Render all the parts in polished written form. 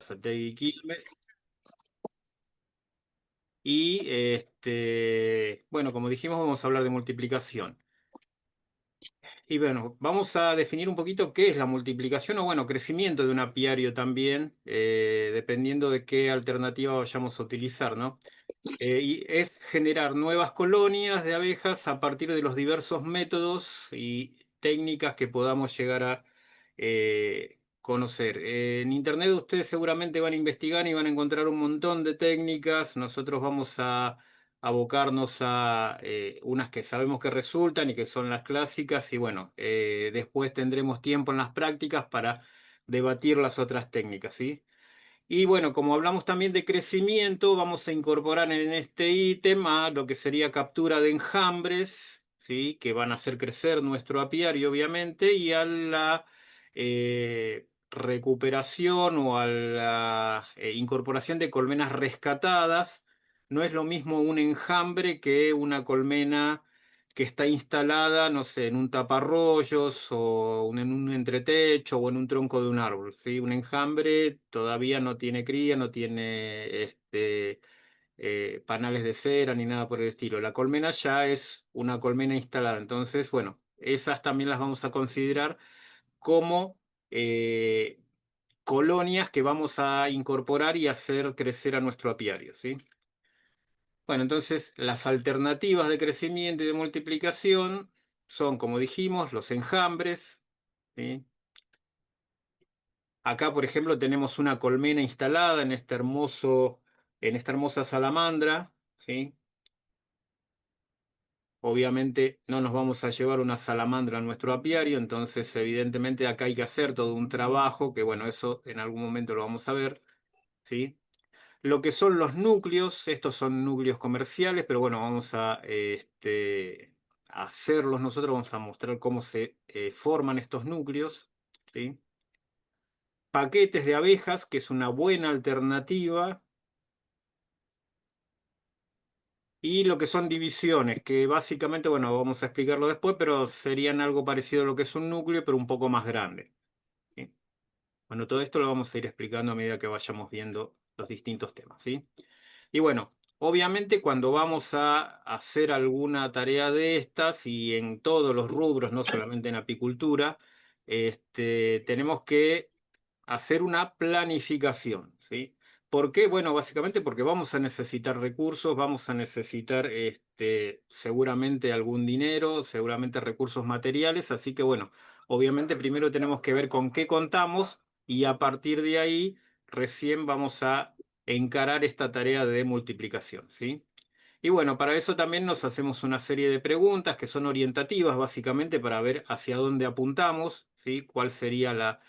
Sategui Quilmes. Y bueno, como dijimos, vamos a hablar de multiplicación. Y bueno, vamos a definir un poquito qué es la multiplicación o bueno, crecimiento de un apiario también, dependiendo de qué alternativa vayamos a utilizar, ¿no? Y es generar nuevas colonias de abejas a partir de los diversos métodos y técnicas que podamos llegar a conocer. En Internet ustedes seguramente van a investigar y van a encontrar un montón de técnicas. Nosotros vamos a abocarnos a unas que sabemos que resultan y que son las clásicas y bueno, después tendremos tiempo en las prácticas para debatir las otras técnicas, ¿sí? Y bueno, como hablamos también de crecimiento, vamos a incorporar en este ítem a lo que sería captura de enjambres, ¿sí? Que van a hacer crecer nuestro apiario, obviamente, y a la recuperación o a la incorporación de colmenas rescatadas. No es lo mismo un enjambre que una colmena que está instalada, no sé, en un taparrollos o en un entretecho o en un tronco de un árbol, ¿sí? Un enjambre todavía no tiene cría, no tiene panales de cera ni nada por el estilo. La colmena ya es una colmena instalada, entonces, bueno, esas también las vamos a considerar como colonias que vamos a incorporar y hacer crecer a nuestro apiario, ¿sí? Bueno, entonces las alternativas de crecimiento y de multiplicación son, como dijimos, los enjambres, ¿sí? Acá, por ejemplo, tenemos una colmena instalada en esta hermosa salamandra, ¿sí? Obviamente no nos vamos a llevar una salamandra a nuestro apiario, entonces evidentemente acá hay que hacer todo un trabajo, que bueno, eso en algún momento lo vamos a ver, ¿sí? Lo que son los núcleos, estos son núcleos comerciales, pero bueno, vamos a hacerlos nosotros, vamos a mostrar cómo se forman estos núcleos, ¿sí? Paquetes de abejas, que es una buena alternativa, y lo que son divisiones, que básicamente, bueno, vamos a explicarlo después, pero serían algo parecido a lo que es un núcleo, pero un poco más grande, ¿sí? Bueno, todo esto lo vamos a ir explicando a medida que vayamos viendo los distintos temas, ¿sí? Y bueno, obviamente cuando vamos a hacer alguna tarea de estas y en todos los rubros, no solamente en apicultura, tenemos que hacer una planificación, ¿sí? ¿Por qué? Bueno, básicamente porque vamos a necesitar recursos, vamos a necesitar seguramente algún dinero, seguramente recursos materiales, así que bueno, obviamente primero tenemos que ver con qué contamos y a partir de ahí recién vamos a encarar esta tarea de multiplicación, ¿sí? Y bueno, para eso también nos hacemos una serie de preguntas que son orientativas, básicamente, para ver hacia dónde apuntamos, ¿sí? Cuál sería la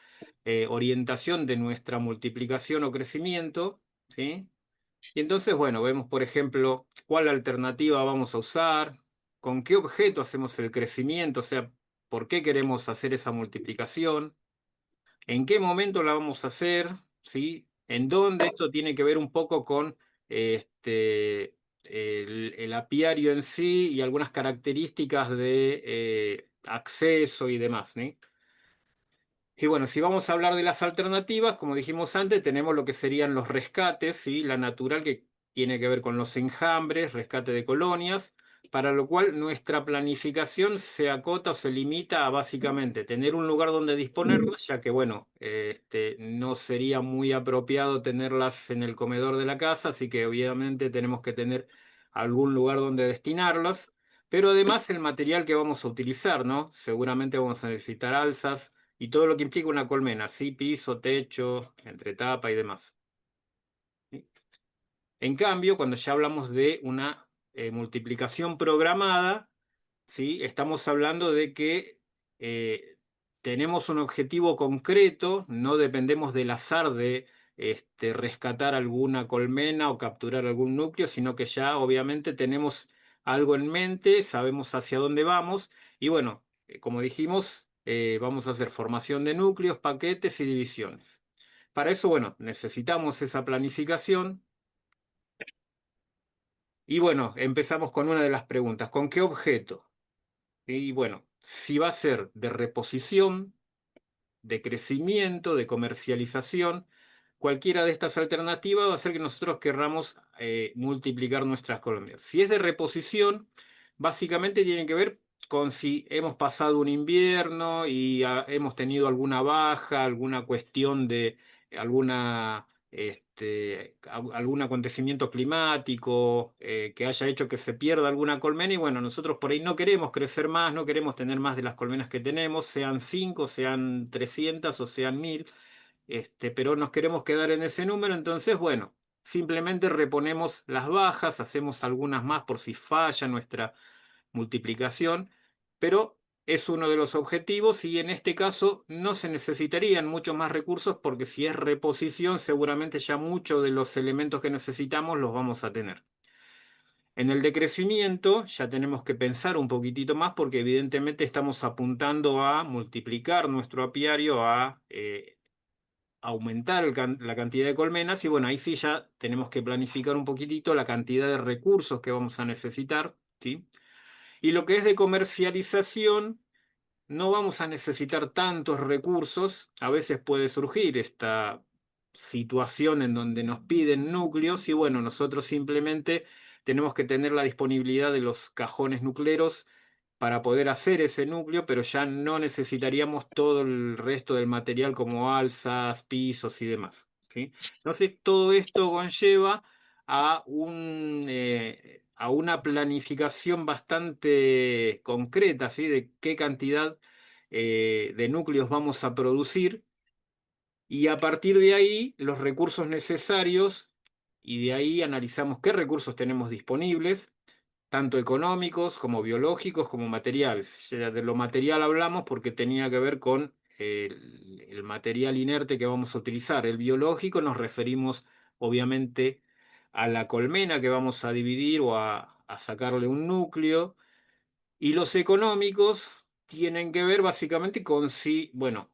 orientación de nuestra multiplicación o crecimiento, ¿sí? Y entonces, bueno, vemos, por ejemplo, cuál alternativa vamos a usar, con qué objeto hacemos el crecimiento, o sea, por qué queremos hacer esa multiplicación, en qué momento la vamos a hacer, ¿sí? En dónde esto tiene que ver un poco con el apiario en sí y algunas características de acceso y demás, ¿sí? Y bueno, si vamos a hablar de las alternativas, como dijimos antes, tenemos lo que serían los rescates, ¿sí? La natural que tiene que ver con los enjambres, rescate de colonias, para lo cual nuestra planificación se acota o se limita a básicamente tener un lugar donde disponerlas, ya que bueno, no sería muy apropiado tenerlas en el comedor de la casa, así que obviamente tenemos que tener algún lugar donde destinarlas, pero además el material que vamos a utilizar, ¿no? Seguramente vamos a necesitar alzas y todo lo que implica una colmena, ¿sí? Piso, techo, entretapa y demás, ¿sí? En cambio, cuando ya hablamos de una multiplicación programada, ¿sí? Estamos hablando de que eh, tenemos un objetivo concreto, no dependemos del azar de rescatar alguna colmena o capturar algún núcleo, sino que ya obviamente tenemos algo en mente, sabemos hacia dónde vamos y bueno, como dijimos, vamos a hacer formación de núcleos, paquetes y divisiones. Para eso, bueno, necesitamos esa planificación y bueno, empezamos con una de las preguntas, ¿con qué objeto? Y bueno, si va a ser de reposición, de crecimiento, de comercialización cualquiera de estas alternativas va a hacer que nosotros querramos multiplicar nuestras colonias. Si es de reposición, básicamente tiene que ver con si hemos pasado un invierno y hemos tenido alguna baja, alguna cuestión de alguna, algún acontecimiento climático que haya hecho que se pierda alguna colmena y bueno, nosotros por ahí no queremos crecer más, no queremos tener más de las colmenas que tenemos, sean 5, sean 300 o sean 1000, pero nos queremos quedar en ese número, entonces bueno, simplemente reponemos las bajas, hacemos algunas más por si falla nuestra multiplicación, pero es uno de los objetivos y en este caso no se necesitarían muchos más recursos porque si es reposición seguramente ya muchos de los elementos que necesitamos los vamos a tener. En el decrecimiento ya tenemos que pensar un poquitito más porque evidentemente estamos apuntando a multiplicar nuestro apiario, a aumentar la cantidad de colmenas y bueno, ahí sí ya tenemos que planificar un poquitito la cantidad de recursos que vamos a necesitar, ¿sí? Y lo que es de comercialización, no vamos a necesitar tantos recursos. A veces puede surgir esta situación en donde nos piden núcleos y bueno, nosotros simplemente tenemos que tener la disponibilidad de los cajones nucleros para poder hacer ese núcleo, pero ya no necesitaríamos todo el resto del material como alzas, pisos y demás, ¿sí? Entonces, todo esto conlleva a una planificación bastante concreta, ¿sí? De qué cantidad de núcleos vamos a producir y a partir de ahí los recursos necesarios y de ahí analizamos qué recursos tenemos disponibles tanto económicos como biológicos como materiales. O sea, de lo material hablamos porque tenía que ver con el material inerte que vamos a utilizar. El biológico nos referimos obviamente a la colmena que vamos a dividir o a sacarle un núcleo. Y los económicos tienen que ver básicamente con si, bueno,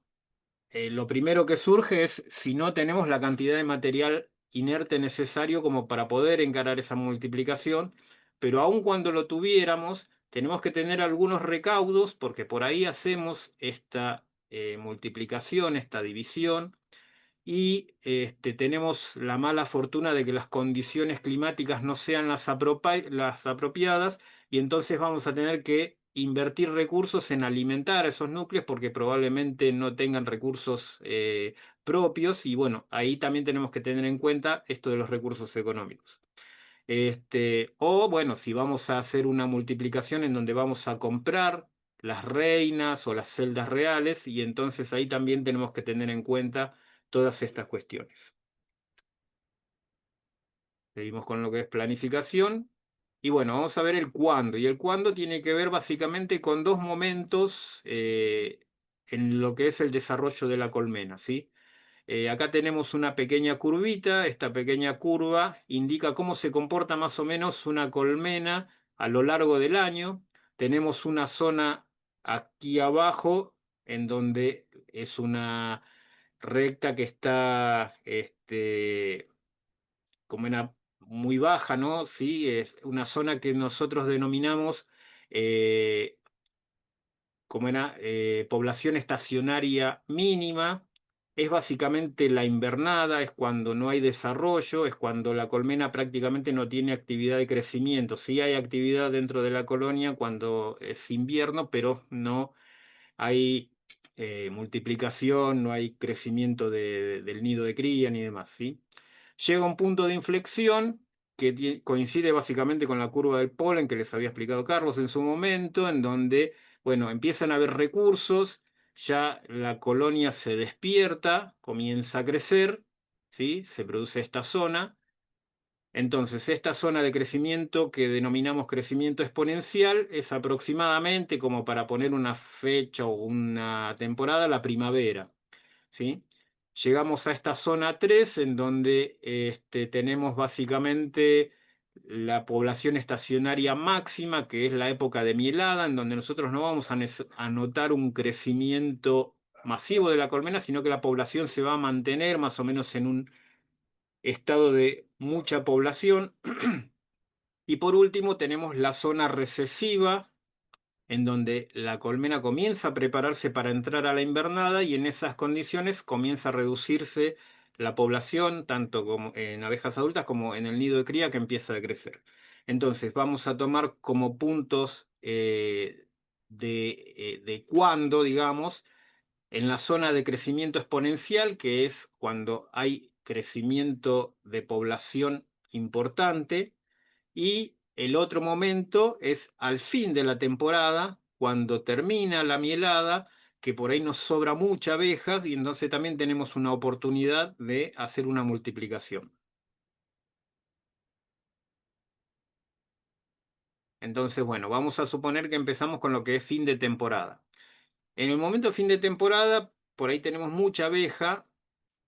lo primero que surge es si no tenemos la cantidad de material inerte necesario como para poder encarar esa multiplicación, pero aun cuando lo tuviéramos, tenemos que tener algunos recaudos porque por ahí hacemos esta multiplicación, esta división, y tenemos la mala fortuna de que las condiciones climáticas no sean las apropiadas y entonces vamos a tener que invertir recursos en alimentar a esos núcleos porque probablemente no tengan recursos propios y bueno, ahí también tenemos que tener en cuenta esto de los recursos económicos. O bueno, si vamos a hacer una multiplicación en donde vamos a comprar las reinas o las celdas reales, y entonces ahí también tenemos que tener en cuenta todas estas cuestiones. Seguimos con lo que es planificación. Y bueno, vamos a ver el cuándo. Y el cuándo tiene que ver básicamente con dos momentos en lo que es el desarrollo de la colmena, ¿sí? Acá tenemos una pequeña curvita, esta pequeña curva indica cómo se comporta más o menos una colmena a lo largo del año. Tenemos una zona aquí abajo en donde es una recta que está como una muy baja, ¿no? Sí, es una zona que nosotros denominamos eh, como era población estacionaria mínima, es básicamente la invernada, es cuando no hay desarrollo, es cuando la colmena prácticamente no tiene actividad de crecimiento. Sí hay actividad dentro de la colonia cuando es invierno, pero no hay multiplicación, no hay crecimiento del nido de cría ni demás, ¿sí? Llega un punto de inflexión que coincide básicamente con la curva del polen que les había explicado Carlos en su momento, en donde, bueno, empiezan a haber recursos, ya la colonia se despierta, comienza a crecer, ¿sí? Se produce esta zona. Entonces, esta zona de crecimiento que denominamos crecimiento exponencial es aproximadamente, como para poner una fecha o una temporada, la primavera, ¿sí? Llegamos a esta zona 3 en donde tenemos básicamente la población estacionaria máxima, que es la época de mielada, en donde nosotros no vamos a notar un crecimiento masivo de la colmena, sino que la población se va a mantener más o menos en un estado de mucha población. Y por último tenemos la zona recesiva, en donde la colmena comienza a prepararse para entrar a la invernada y en esas condiciones comienza a reducirse la población, tanto como en abejas adultas como en el nido de cría que empieza a crecer. Entonces, vamos a tomar como puntos de cuándo, digamos, en la zona de crecimiento exponencial, que es cuando hay crecimiento de población importante, y el otro momento es al fin de la temporada, cuando termina la mielada, que por ahí nos sobra mucha abejas y entonces también tenemos una oportunidad de hacer una multiplicación. Entonces, bueno, vamos a suponer que empezamos con lo que es fin de temporada. En el momento fin de temporada, por ahí tenemos mucha abeja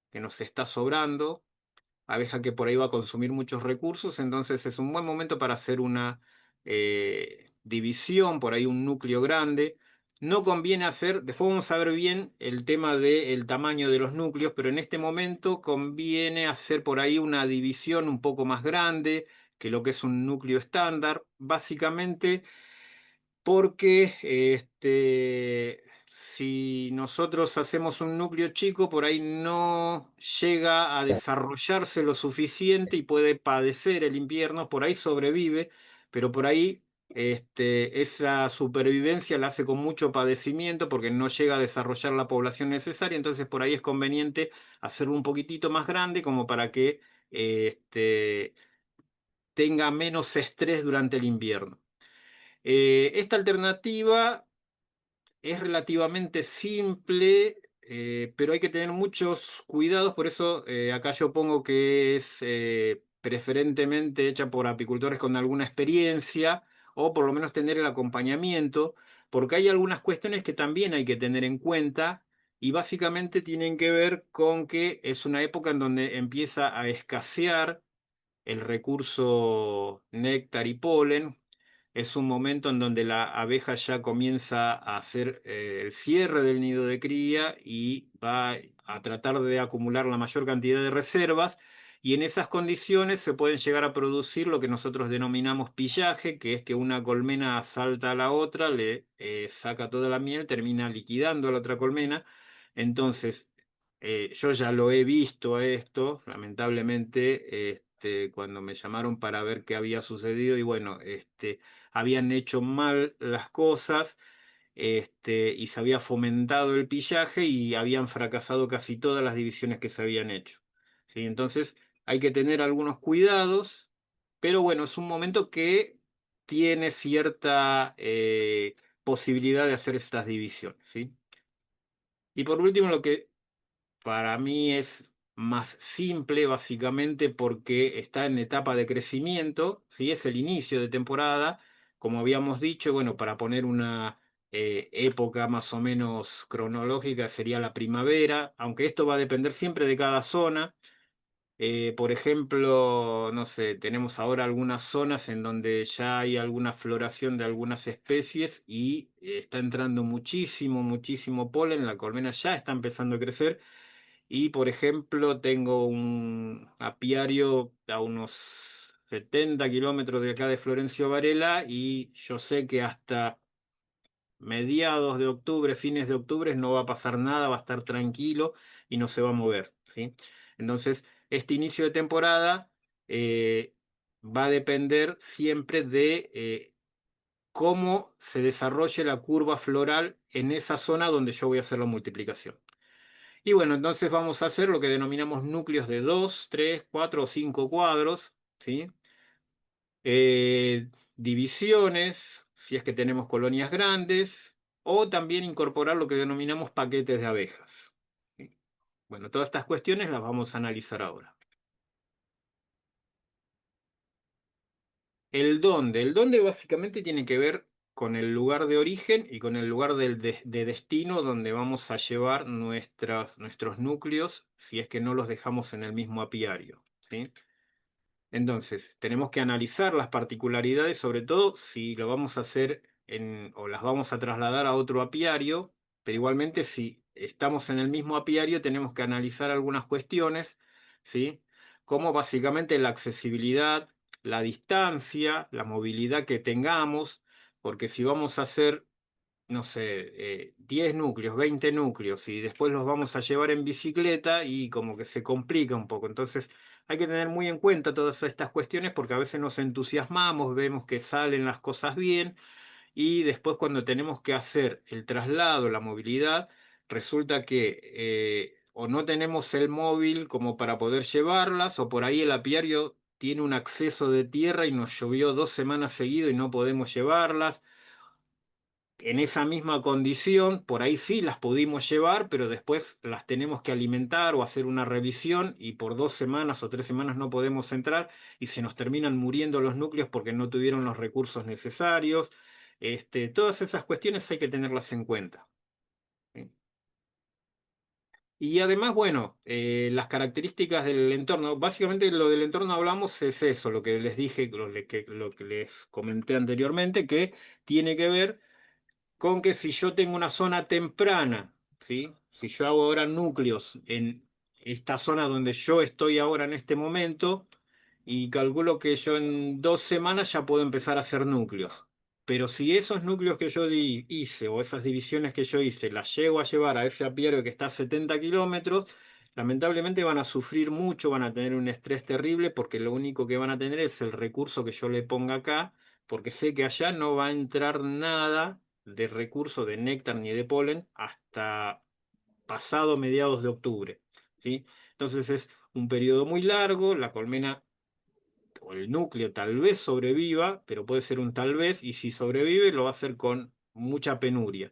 que nos está sobrando, abeja que por ahí va a consumir muchos recursos, entonces es un buen momento para hacer una división, por ahí un núcleo grande. No conviene hacer, después vamos a ver bien el tema del tamaño de los núcleos, pero en este momento conviene hacer por ahí una división un poco más grande que lo que es un núcleo estándar. Básicamente porque si nosotros hacemos un núcleo chico, por ahí no llega a desarrollarse lo suficiente y puede padecer el invierno, por ahí sobrevive, pero por ahí esa supervivencia la hace con mucho padecimiento porque no llega a desarrollar la población necesaria, entonces por ahí es conveniente hacerlo un poquitito más grande como para que tenga menos estrés durante el invierno. Esta alternativa es relativamente simple, pero hay que tener muchos cuidados, por eso acá yo pongo que es preferentemente hecha por apicultores con alguna experiencia o por lo menos tener el acompañamiento, porque hay algunas cuestiones que también hay que tener en cuenta y básicamente tienen que ver con que es una época en donde empieza a escasear el recurso néctar y polen. Es un momento en donde la abeja ya comienza a hacer el cierre del nido de cría y va a tratar de acumular la mayor cantidad de reservas. Y en esas condiciones se pueden llegar a producir lo que nosotros denominamos pillaje, que es que una colmena salta a la otra, le saca toda la miel, termina liquidando a la otra colmena. Entonces, yo ya lo he visto a esto, lamentablemente, cuando me llamaron para ver qué había sucedido y bueno, habían hecho mal las cosas, y se había fomentado el pillaje y habían fracasado casi todas las divisiones que se habían hecho. ¿Sí? Entonces hay que tener algunos cuidados, pero bueno, es un momento que tiene cierta posibilidad de hacer estas divisiones. ¿Sí? Y por último, lo que para mí es más simple, básicamente porque está en etapa de crecimiento, ¿sí? Es el inicio de temporada, como habíamos dicho, bueno, para poner una época más o menos cronológica sería la primavera, aunque esto va a depender siempre de cada zona. Por ejemplo, no sé, tenemos ahora algunas zonas en donde ya hay alguna floración de algunas especies y está entrando muchísimo, muchísimo polen, la colmena ya está empezando a crecer y, por ejemplo, tengo un apiario a unos 70 kilómetros de acá de Florencio Varela y yo sé que hasta mediados de octubre, fines de octubre, no va a pasar nada, va a estar tranquilo y no se va a mover, ¿sí? Entonces, este inicio de temporada eh, va a depender siempre de cómo se desarrolle la curva floral en esa zona donde yo voy a hacer la multiplicación. Y bueno, entonces vamos a hacer lo que denominamos núcleos de 2, 3, 4 o 5 cuadros, ¿sí? Divisiones, si es que tenemos colonias grandes, o también incorporar lo que denominamos paquetes de abejas. ¿Sí? Bueno, todas estas cuestiones las vamos a analizar ahora. El dónde básicamente tiene que ver con el lugar de origen y con el lugar de destino donde vamos a llevar nuestros núcleos si es que no los dejamos en el mismo apiario, ¿sí? Entonces, tenemos que analizar las particularidades, sobre todo si lo vamos a hacer o las vamos a trasladar a otro apiario, pero igualmente si estamos en el mismo apiario tenemos que analizar algunas cuestiones, ¿sí? Como básicamente la accesibilidad, la distancia, la movilidad que tengamos, porque si vamos a hacer no sé, 10 núcleos, 20 núcleos, y después los vamos a llevar en bicicleta y como que se complica un poco. Entonces hay que tener muy en cuenta todas estas cuestiones porque a veces nos entusiasmamos, vemos que salen las cosas bien y después cuando tenemos que hacer el traslado, la movilidad, resulta que o no tenemos el móvil como para poder llevarlas, o por ahí el apiario tiene un acceso de tierra y nos llovió 2 semanas seguido y no podemos llevarlas. En esa misma condición, por ahí sí las pudimos llevar, pero después las tenemos que alimentar o hacer una revisión y por 2 semanas o 3 semanas no podemos entrar y se nos terminan muriendo los núcleos porque no tuvieron los recursos necesarios. Todas esas cuestiones hay que tenerlas en cuenta. ¿Sí? Y además, bueno, las características del entorno, básicamente lo del entorno hablamos es eso, lo que les dije, lo que les comenté anteriormente, que tiene que ver con que si yo tengo una zona temprana, ¿sí? Si yo hago ahora núcleos en esta zona donde yo estoy ahora en este momento, y calculo que yo en 2 semanas ya puedo empezar a hacer núcleos. Pero si esos núcleos que yo hice o esas divisiones que yo hice las llego a llevar a ese apiario que está a 70 kilómetros, lamentablemente van a sufrir mucho, van a tener un estrés terrible porque lo único que van a tener es el recurso que yo le ponga acá, porque sé que allá no va a entrar nada de recurso de néctar ni de polen hasta pasado mediados de octubre, ¿sí? Entonces es un periodo muy largo, la colmena o el núcleo tal vez sobreviva, pero puede ser un tal vez, y si sobrevive lo va a hacer con mucha penuria.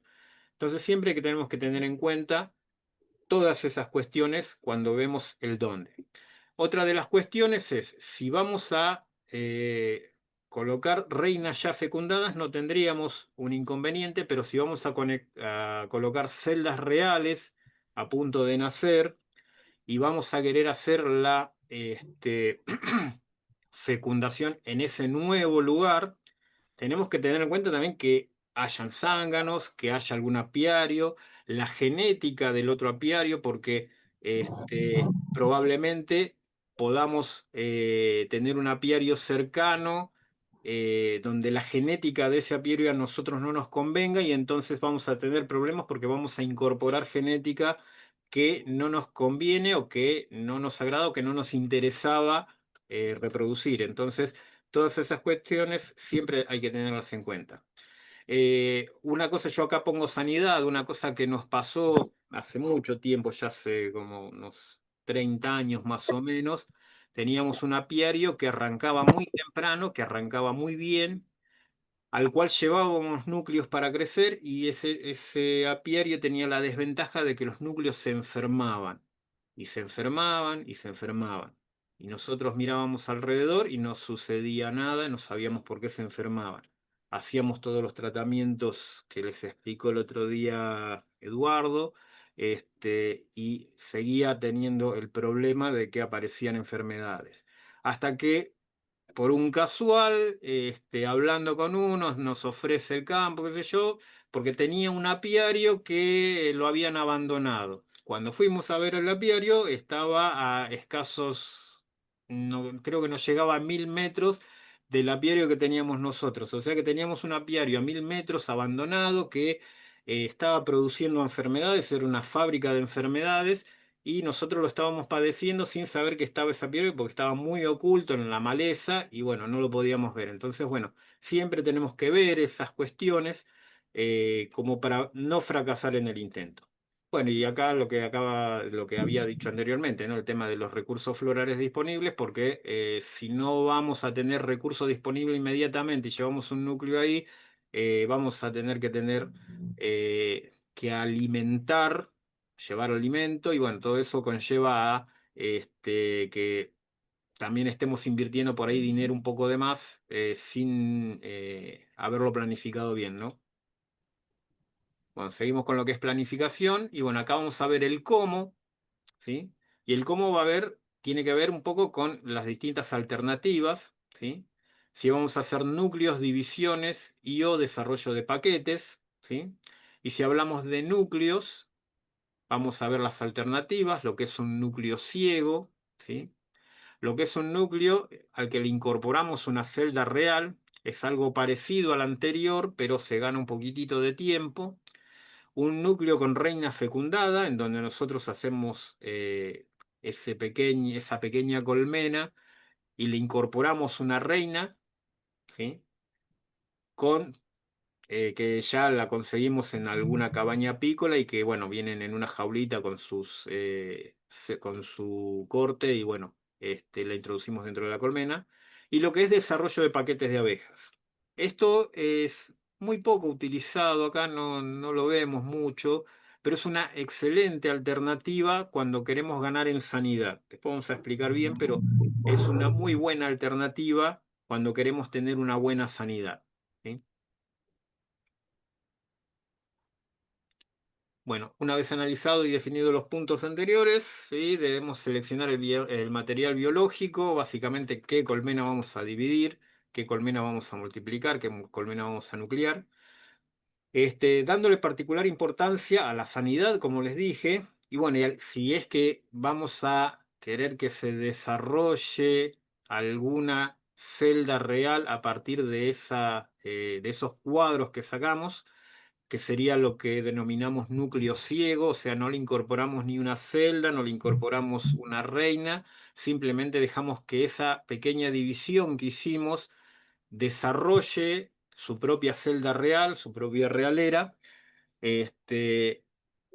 Entonces siempre que tenemos que tener en cuenta todas esas cuestiones cuando vemos el dónde. Otra de las cuestiones es, si vamos a colocar reinas ya fecundadas, no tendríamos un inconveniente, pero si vamos a colocar celdas reales a punto de nacer y vamos a querer hacer la fecundación en ese nuevo lugar, tenemos que tener en cuenta también que hayan zánganos, que haya algún apiario, la genética del otro apiario, porque probablemente podamos tener un apiario cercano donde la genética de ese apiario a nosotros no nos convenga y entonces vamos a tener problemas porque vamos a incorporar genética que no nos conviene o que no nos agrada o que no nos interesaba reproducir. Entonces, todas esas cuestiones siempre hay que tenerlas en cuenta. Una cosa, yo acá pongo sanidad, una cosa que nos pasó hace mucho tiempo, ya hace como unos 30 años más o menos, teníamos un apiario que arrancaba muy temprano, que arrancaba muy bien, al cual llevábamos núcleos para crecer y ese apiario tenía la desventaja de que los núcleos se enfermaban y se enfermaban y se enfermaban. Y nosotros mirábamos alrededor y no sucedía nada, no sabíamos por qué se enfermaban. Hacíamos todos los tratamientos que les explicó el otro día Eduardo, y seguía teniendo el problema de que aparecían enfermedades. Hasta que por un casual, hablando con unos, nos ofrece el campo, qué sé yo, porque tenía un apiario que lo habían abandonado. Cuando fuimos a ver el apiario, estaba a escasos, creo que no llegaba a 1000 metros del apiario que teníamos nosotros. O sea que teníamos un apiario a 1000 metros abandonado que estaba produciendo enfermedades, era una fábrica de enfermedades y nosotros lo estábamos padeciendo sin saber que estaba esa piedra porque estaba muy oculto en la maleza y bueno, no lo podíamos ver. Entonces, bueno, siempre tenemos que ver esas cuestiones como para no fracasar en el intento. Bueno, y acá lo que había dicho anteriormente, ¿no? El tema de los recursos florales disponibles, porque si no vamos a tener recursos disponibles inmediatamente y llevamos un núcleo ahí, vamos a tener que alimentar, llevar alimento, y bueno, todo eso conlleva a que también estemos invirtiendo por ahí dinero un poco de más sin haberlo planificado bien, ¿no? Bueno, seguimos con lo que es planificación y bueno, acá vamos a ver el cómo, ¿sí? Y el cómo tiene que ver un poco con las distintas alternativas, ¿sí? Si vamos a hacer núcleos, divisiones y o desarrollo de paquetes, ¿sí? Y si hablamos de núcleos, vamos a ver las alternativas, lo que es un núcleo ciego, ¿sí? Lo que es un núcleo al que le incorporamos una celda real, es algo parecido al anterior, pero se gana un poquitito de tiempo. Un núcleo con reina fecundada, en donde nosotros hacemos esa pequeña colmena y le incorporamos una reina, ¿sí? Con que ya la conseguimos en alguna cabaña apícola y que, bueno, vienen en una jaulita con con su corte y, bueno, la introducimos dentro de la colmena. Y lo que es desarrollo de paquetes de abejas. Esto es muy poco utilizado acá, no lo vemos mucho, pero es una excelente alternativa cuando queremos ganar en sanidad. Después vamos a explicar bien, pero es una muy buena alternativa cuando queremos tener una buena sanidad. ¿Sí? Bueno, una vez analizado y definido los puntos anteriores, ¿sí? Debemos seleccionar el material biológico, básicamente qué colmena vamos a dividir, qué colmena vamos a multiplicar, qué colmena vamos a nuclear. Dándole particular importancia a la sanidad, como les dije, y bueno, si es que vamos a querer que se desarrolle alguna celda real a partir de esos cuadros que sacamos, que sería lo que denominamos núcleo ciego, o sea, no le incorporamos ni una celda, no le incorporamos una reina, simplemente dejamos que esa pequeña división que hicimos desarrolle su propia celda real, su propia realera. este,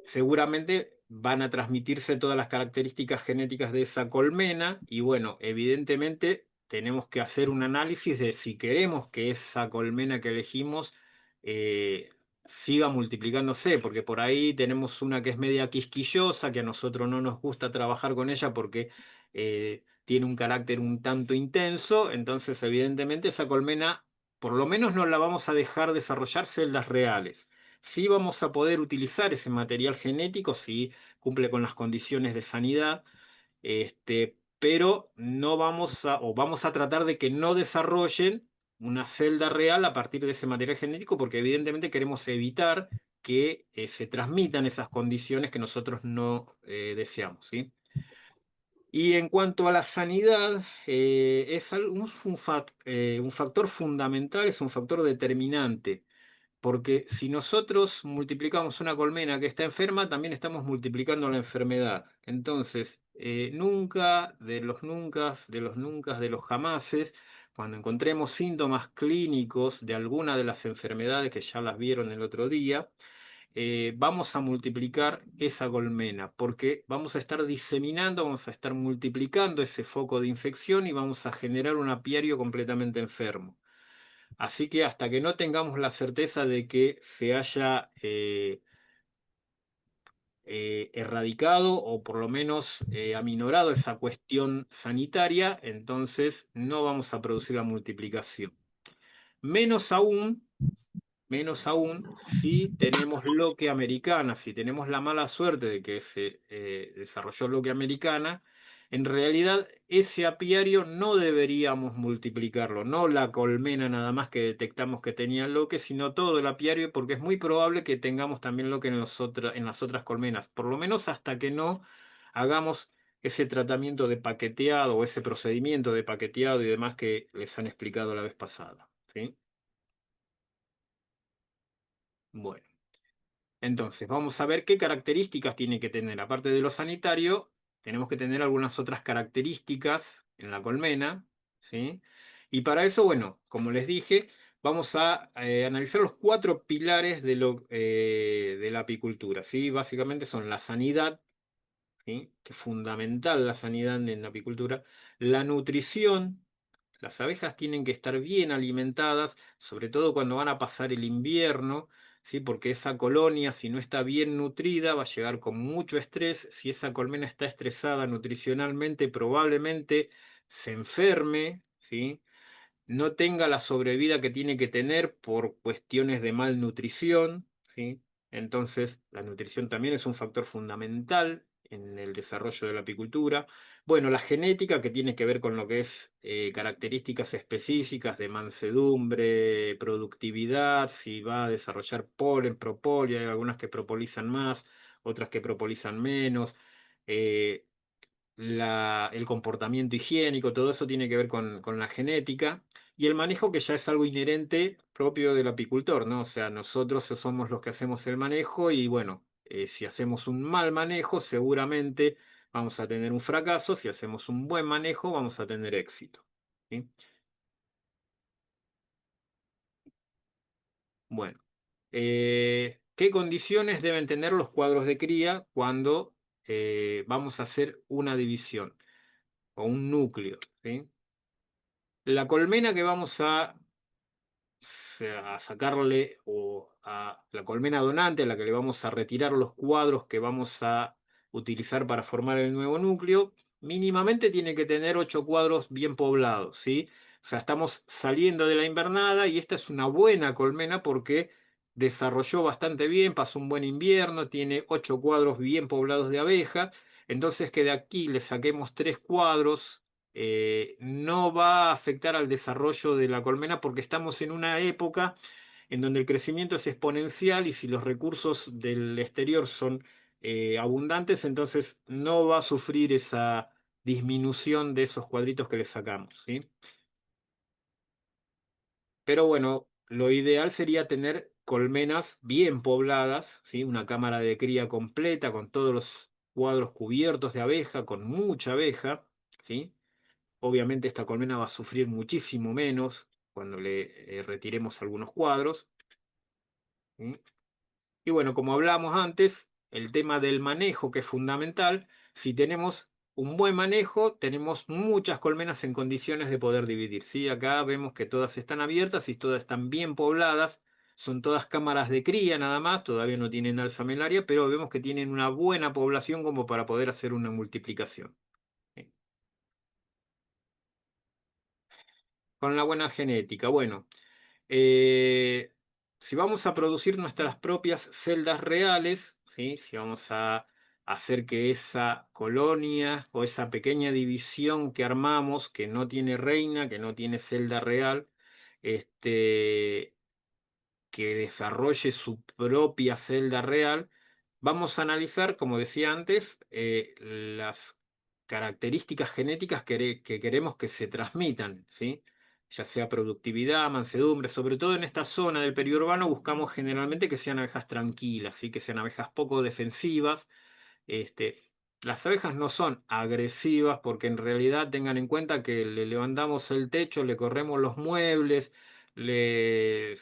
Seguramente van a transmitirse todas las características genéticas de esa colmena y bueno, evidentemente tenemos que hacer un análisis de si queremos que esa colmena que elegimos eh, siga multiplicándose, porque por ahí tenemos una que es media quisquillosa, que a nosotros no nos gusta trabajar con ella porque tiene un carácter un tanto intenso, entonces evidentemente esa colmena por lo menos no la vamos a dejar desarrollar celdas reales. Sí vamos a poder utilizar ese material genético si cumple con las condiciones de sanidad, pero no vamos a, o vamos a tratar de que no desarrollen una celda real a partir de ese material genético, porque evidentemente queremos evitar que se transmitan esas condiciones que nosotros no deseamos, ¿sí? Y en cuanto a la sanidad, es un factor fundamental, es un factor determinante. Porque si nosotros multiplicamos una colmena que está enferma, también estamos multiplicando la enfermedad. Entonces, nunca, de los nunca, de los jamases, cuando encontremos síntomas clínicos de alguna de las enfermedades que ya las vieron el otro día, vamos a multiplicar esa colmena, porque vamos a estar diseminando, vamos a estar multiplicando ese foco de infección y vamos a generar un apiario completamente enfermo. Así que hasta que no tengamos la certeza de que se haya erradicado o por lo menos aminorado esa cuestión sanitaria, entonces no vamos a producir la multiplicación. Menos aún Menos aún si tenemos loque americana, si tenemos la mala suerte de que se desarrolló loque americana, en realidad ese apiario no deberíamos multiplicarlo, no la colmena nada más que detectamos que tenía loque, sino todo el apiario, porque es muy probable que tengamos también loque en las otras colmenas, por lo menos hasta que no hagamos ese tratamiento de paqueteado o ese procedimiento de paqueteado y demás que les han explicado la vez pasada. ¿Sí? Bueno. Entonces, vamos a ver qué características tiene que tener. Aparte de lo sanitario, tenemos que tener algunas otras características en la colmena, ¿sí? Y para eso, bueno, como les dije, vamos a analizar los cuatro pilares de la apicultura, ¿sí? Básicamente son la sanidad, ¿sí? Que es fundamental la sanidad en la apicultura, la nutrición. Las abejas tienen que estar bien alimentadas, sobre todo cuando van a pasar el invierno, ¿sí? Porque esa colonia, si no está bien nutrida, va a llegar con mucho estrés. Si esa colmena está estresada nutricionalmente, probablemente se enferme, ¿sí? No tenga la sobrevida que tiene que tener por cuestiones de malnutrición, ¿sí? Entonces, la nutrición también es un factor fundamental en el desarrollo de la apicultura. Bueno, la genética que tiene que ver con lo que es características específicas de mansedumbre, productividad, si va a desarrollar polen, propolia, hay algunas que propolizan más, otras que propolizan menos. eh, el comportamiento higiénico, todo eso tiene que ver con la genética. y el manejo que ya es algo inherente propio del apicultor, ¿no? O sea, nosotros somos los que hacemos el manejo y bueno, si hacemos un mal manejo, seguramente vamos a tener un fracaso, si hacemos un buen manejo, vamos a tener éxito. ¿Sí? Bueno, ¿qué condiciones deben tener los cuadros de cría cuando vamos a hacer una división o un núcleo? ¿Sí? La colmena que vamos a sacarle o a la colmena donante a la que le vamos a retirar los cuadros que vamos a utilizar para formar el nuevo núcleo, mínimamente tiene que tener 8 cuadros bien poblados, ¿sí? O sea, estamos saliendo de la invernada y esta es una buena colmena porque desarrolló bastante bien, pasó un buen invierno, tiene 8 cuadros bien poblados de abeja, entonces que de aquí le saquemos 3 cuadros no va a afectar al desarrollo de la colmena porque estamos en una época en donde el crecimiento es exponencial y si los recursos del exterior son abundantes, entonces no va a sufrir esa disminución de esos cuadritos que le sacamos, ¿sí? Pero bueno, lo ideal sería tener colmenas bien pobladas, ¿sí? Una cámara de cría completa con todos los cuadros cubiertos de abeja, con mucha abeja, ¿sí? Obviamente esta colmena va a sufrir muchísimo menos cuando le retiremos algunos cuadros. ¿Sí? Y bueno, como hablábamos antes, el tema del manejo que es fundamental. Si tenemos un buen manejo, tenemos muchas colmenas en condiciones de poder dividir. ¿Sí? Acá vemos que todas están abiertas y todas están bien pobladas. Son todas cámaras de cría nada más, todavía no tienen alza melaria, pero vemos que tienen una buena población como para poder hacer una multiplicación. ¿Sí? Con la buena genética. Bueno. Eh, si vamos a producir nuestras propias celdas reales, ¿sí? Si vamos a hacer que esa colonia o esa pequeña división que armamos, que no tiene reina, que no tiene celda real, este, que desarrolle su propia celda real, vamos a analizar, como decía antes, las características genéticas que queremos que se transmitan, ¿sí? Ya sea productividad, mansedumbre, sobre todo en esta zona del periurbano buscamos generalmente que sean abejas tranquilas, ¿sí? Que sean abejas poco defensivas, las abejas no son agresivas porque en realidad tengan en cuenta que le levantamos el techo, le corremos los muebles, le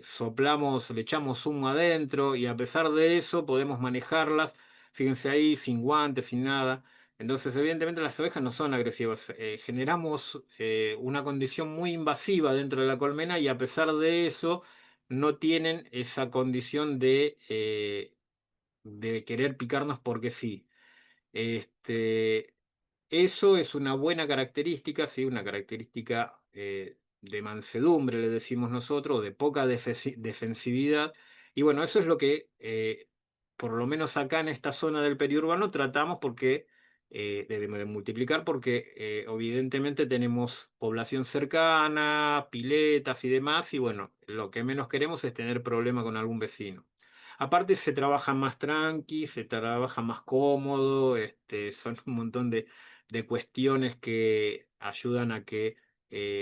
soplamos, le echamos humo adentro y a pesar de eso podemos manejarlas, fíjense ahí, sin guantes, sin nada. Entonces, evidentemente las abejas no son agresivas. Generamos una condición muy invasiva dentro de la colmena y a pesar de eso no tienen esa condición de querer picarnos porque sí. Este, eso es una buena característica, sí, una característica de mansedumbre, le decimos nosotros, de poca defensividad. Y bueno, eso es lo que, por lo menos acá en esta zona del periurbano, tratamos porque, de multiplicar, porque evidentemente tenemos población cercana, piletas y demás, y bueno, lo que menos queremos es tener problema con algún vecino. Aparte se trabaja más tranqui, se trabaja más cómodo, son un montón de cuestiones que ayudan a que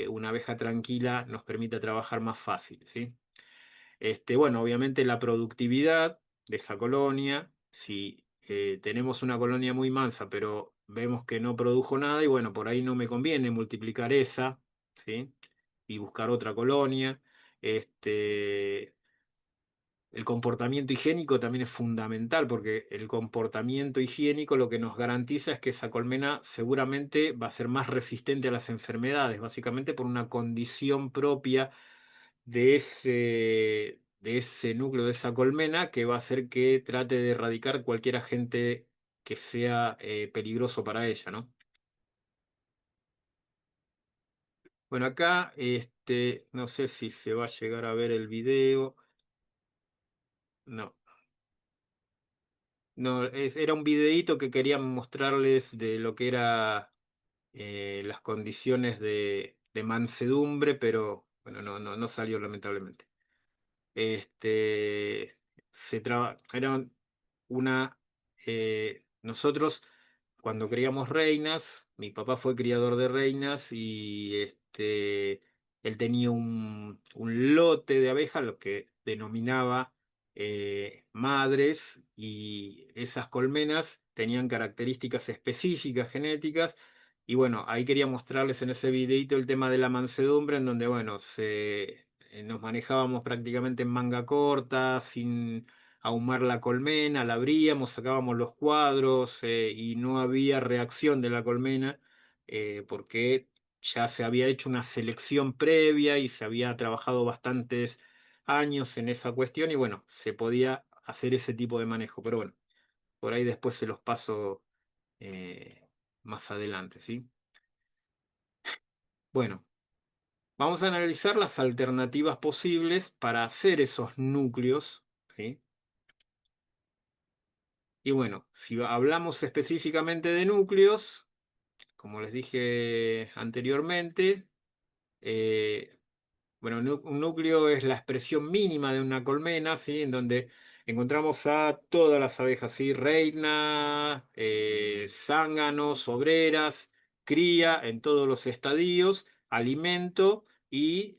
una abeja tranquila nos permita trabajar más fácil, ¿sí? Bueno, obviamente la productividad de esa colonia, si tenemos una colonia muy mansa, pero vemos que no produjo nada, y bueno, por ahí no me conviene multiplicar esa, ¿sí? Y buscar otra colonia. Este, el comportamiento higiénico también es fundamental porque el comportamiento higiénico lo que nos garantiza es que esa colmena seguramente va a ser más resistente a las enfermedades, básicamente por una condición propia de ese núcleo, de esa colmena, que va a hacer que trate de erradicar cualquier agente que sea peligroso para ella, ¿no? Bueno, acá no sé si se va a llegar a ver el video. No. No, era un videíto que quería mostrarles de lo que era las condiciones de mansedumbre, pero bueno, no salió lamentablemente. Este, era una, nosotros cuando criamos reinas, mi papá fue criador de reinas y Él tenía un lote de abejas, lo que denominaba madres, y esas colmenas tenían características específicas genéticas. Y bueno, ahí quería mostrarles en ese videito el tema de la mansedumbre, en donde, bueno, nos manejábamos prácticamente en manga corta, sin ahumar la colmena, la abríamos, sacábamos los cuadros y no había reacción de la colmena porque ya se había hecho una selección previa y se había trabajado bastantes años en esa cuestión y bueno, se podía hacer ese tipo de manejo, pero bueno, por ahí después se los paso eh, más adelante, ¿sí? Bueno, vamos a analizar las alternativas posibles para hacer esos núcleos, ¿sí? Y bueno, si hablamos específicamente de núcleos, como les dije anteriormente, eh, bueno, un núcleo es la expresión mínima de una colmena, ¿sí? En donde encontramos a todas las abejas, ¿sí? Reina, zánganos, obreras, cría en todos los estadios, alimento y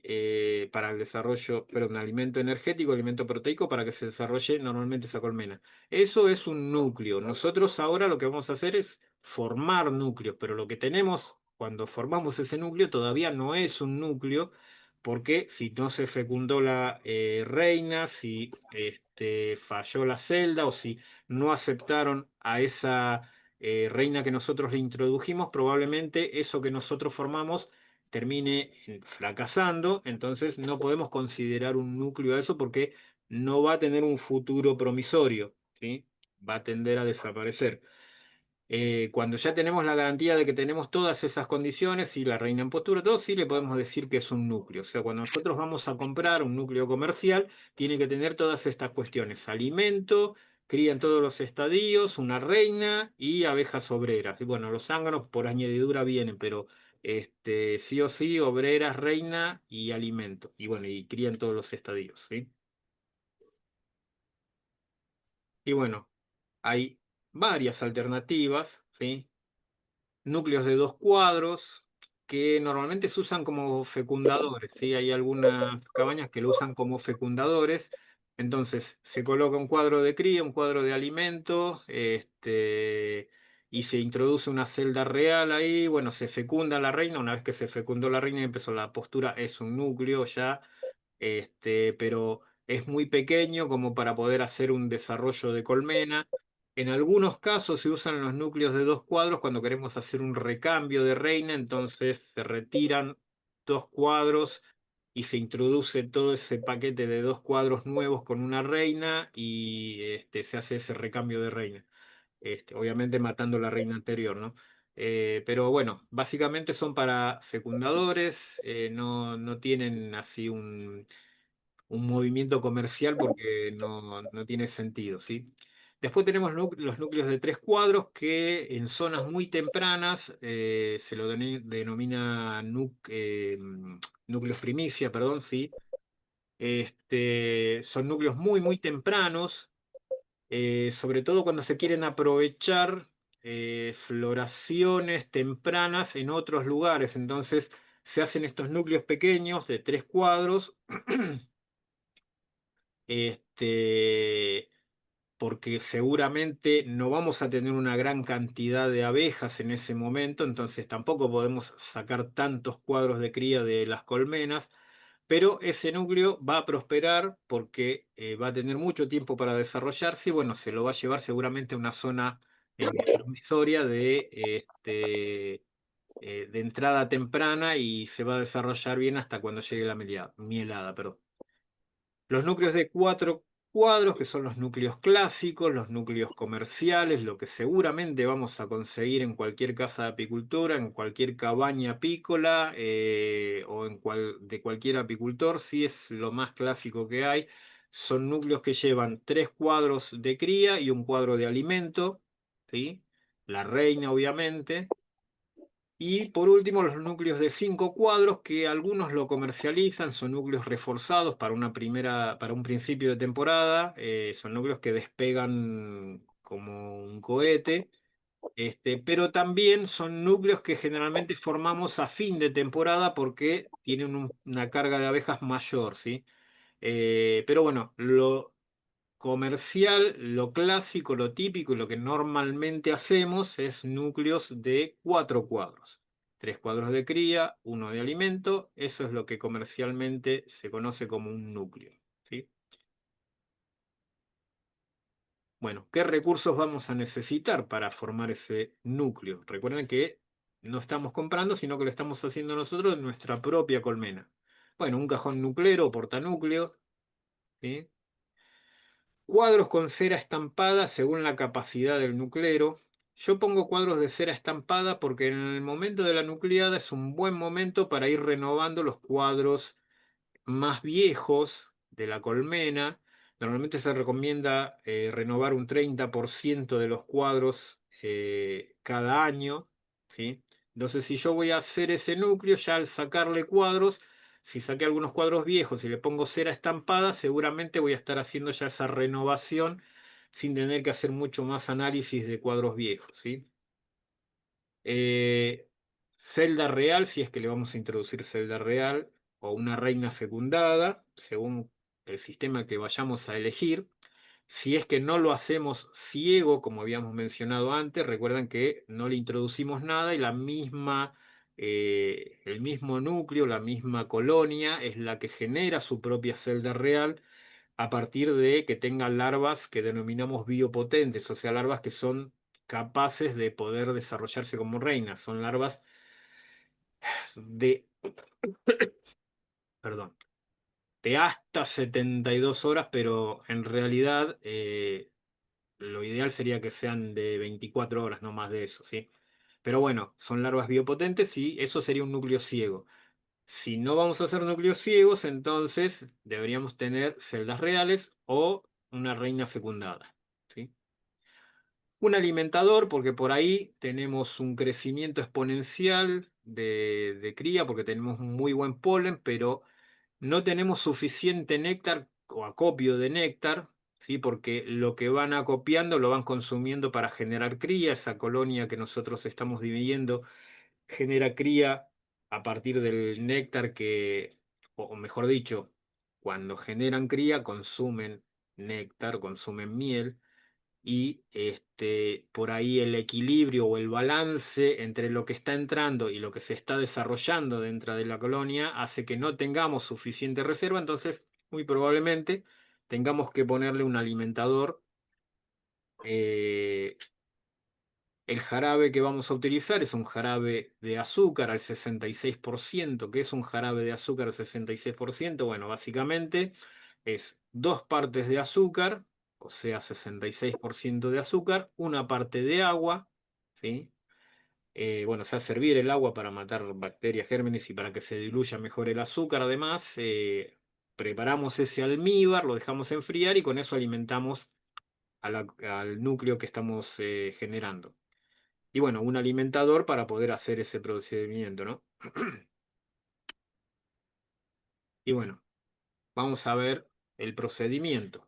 para el desarrollo, perdón, alimento energético, alimento proteico para que se desarrolle normalmente esa colmena. Eso es un núcleo. Nosotros ahora lo que vamos a hacer es formar núcleos, pero lo que tenemos cuando formamos ese núcleo todavía no es un núcleo porque si no se fecundó la reina, si falló la celda o si no aceptaron a esa reina que nosotros le introdujimos, probablemente eso que nosotros formamos termine fracasando, entonces no podemos considerar un núcleo a eso porque no va a tener un futuro promisorio, ¿sí? Va a tender a desaparecer. Cuando ya tenemos la garantía de que tenemos todas esas condiciones y la reina en postura, todo sí le podemos decir que es un núcleo. O sea, cuando nosotros vamos a comprar un núcleo comercial, tiene que tener todas estas cuestiones: alimento, cría en todos los estadios, una reina y abejas obreras. Y bueno, los zánganos por añadidura vienen, pero sí o sí, obreras, reina y alimento. Y bueno, y cría en todos los estadios, ¿sí? Y bueno, hay varias alternativas, ¿sí? Núcleos de dos cuadros que normalmente se usan como fecundadores, ¿sí? Hay algunas cabañas que lo usan como fecundadores. Entonces se coloca un cuadro de cría, un cuadro de alimento, y se introduce una celda real ahí. Bueno, se fecunda la reina. Una vez que se fecundó la reina y empezó la postura, es un núcleo ya, pero es muy pequeño como para poder hacer un desarrollo de colmena. En algunos casos se usan los núcleos de dos cuadros cuando queremos hacer un recambio de reina, entonces se retiran dos cuadros y se introduce todo ese paquete de dos cuadros nuevos con una reina y se hace ese recambio de reina. Obviamente matando la reina anterior, ¿no? Pero bueno, básicamente son para fecundadores, no tienen así un movimiento comercial porque no tiene sentido, ¿sí? Después tenemos los núcleos de tres cuadros que en zonas muy tempranas se lo denomina núcleos primicia, perdón, ¿sí? Son núcleos muy tempranos, sobre todo cuando se quieren aprovechar floraciones tempranas en otros lugares. Entonces se hacen estos núcleos pequeños de tres cuadros. este, Porque seguramente no vamos a tener una gran cantidad de abejas en ese momento, entonces tampoco podemos sacar tantos cuadros de cría de las colmenas, pero ese núcleo va a prosperar porque va a tener mucho tiempo para desarrollarse y bueno, se lo va a llevar seguramente a una zona promisoria de entrada temprana y se va a desarrollar bien hasta cuando llegue la mielada, perdón. Los núcleos de cuatro cuadros, que son los núcleos clásicos, los núcleos comerciales, lo que seguramente vamos a conseguir en cualquier casa de apicultura, en cualquier cabaña apícola o de cualquier apicultor, sí es lo más clásico que hay. Son núcleos que llevan tres cuadros de cría y un cuadro de alimento, ¿sí? La reina, obviamente. Y por último, los núcleos de cinco cuadros, que algunos lo comercializan, son núcleos reforzados para un principio de temporada, son núcleos que despegan como un cohete, Pero también son núcleos que generalmente formamos a fin de temporada porque tienen una carga de abejas mayor, ¿sí? Pero bueno, lo comercial, lo clásico, lo típico y lo que normalmente hacemos es núcleos de 4 cuadros. 3 cuadros de cría, uno de alimento, eso es lo que comercialmente se conoce como un núcleo, ¿sí? Bueno, ¿qué recursos vamos a necesitar para formar ese núcleo? Recuerden que no estamos comprando, sino que lo estamos haciendo nosotros en nuestra propia colmena. Bueno, un cajón nuclero o portanúcleo, ¿sí? Cuadros con cera estampada según la capacidad del nuclero. Yo pongo cuadros de cera estampada porque en el momento de la nucleada es un buen momento para ir renovando los cuadros más viejos de la colmena. Normalmente se recomienda renovar un 30% de los cuadros cada año, ¿sí? Entonces, si yo voy a hacer ese núcleo, ya al sacarle cuadros, si saqué algunos cuadros viejos y le pongo cera estampada, seguramente voy a estar haciendo ya esa renovación sin tener que hacer mucho más análisis de cuadros viejos, ¿sí? Eh, Celda real, si es que le vamos a introducir celda real, o una reina fecundada, según el sistema que vayamos a elegir. Si es que no lo hacemos ciego, como habíamos mencionado antes, recuerden que no le introducimos nada y el mismo núcleo, la misma colonia es la que genera su propia celda real a partir de que tenga larvas que denominamos biopotentes, o sea, larvas que son capaces de poder desarrollarse como reinas. Son larvas de, perdón, de hasta 72 horas, pero en realidad lo ideal sería que sean de 24 horas, no más de eso, ¿sí? Pero bueno, son larvas biopotentes y eso sería un núcleo ciego. Si no vamos a hacer núcleos ciegos, entonces deberíamos tener celdas reales o una reina fecundada, ¿sí? Un alimentador, porque por ahí tenemos un crecimiento exponencial de cría, porque tenemos un muy buen polen, pero no tenemos suficiente néctar o acopio de néctar, ¿sí? Porque lo que van acopiando lo van consumiendo para generar cría. Esa colonia que nosotros estamos dividiendo genera cría a partir del néctar o mejor dicho, cuando generan cría, consumen néctar, consumen miel y por ahí el equilibrio o el balance entre lo que está entrando y lo que se está desarrollando dentro de la colonia hace que no tengamos suficiente reserva, entonces muy probablemente tengamos que ponerle un alimentador. eh, el jarabe que vamos a utilizar es un jarabe de azúcar al 66%. ¿Qué es un jarabe de azúcar al 66%? Bueno, básicamente es 2 partes de azúcar, o sea, 66% de azúcar, una parte de agua, ¿sí? Bueno, se hace hervir el agua para matar bacterias, gérmenes y para que se diluya mejor el azúcar. Además, preparamos ese almíbar, lo dejamos enfriar y con eso alimentamos al núcleo que estamos generando. Y bueno, un alimentador para poder hacer ese procedimiento, ¿no? Y bueno, vamos a ver el procedimiento.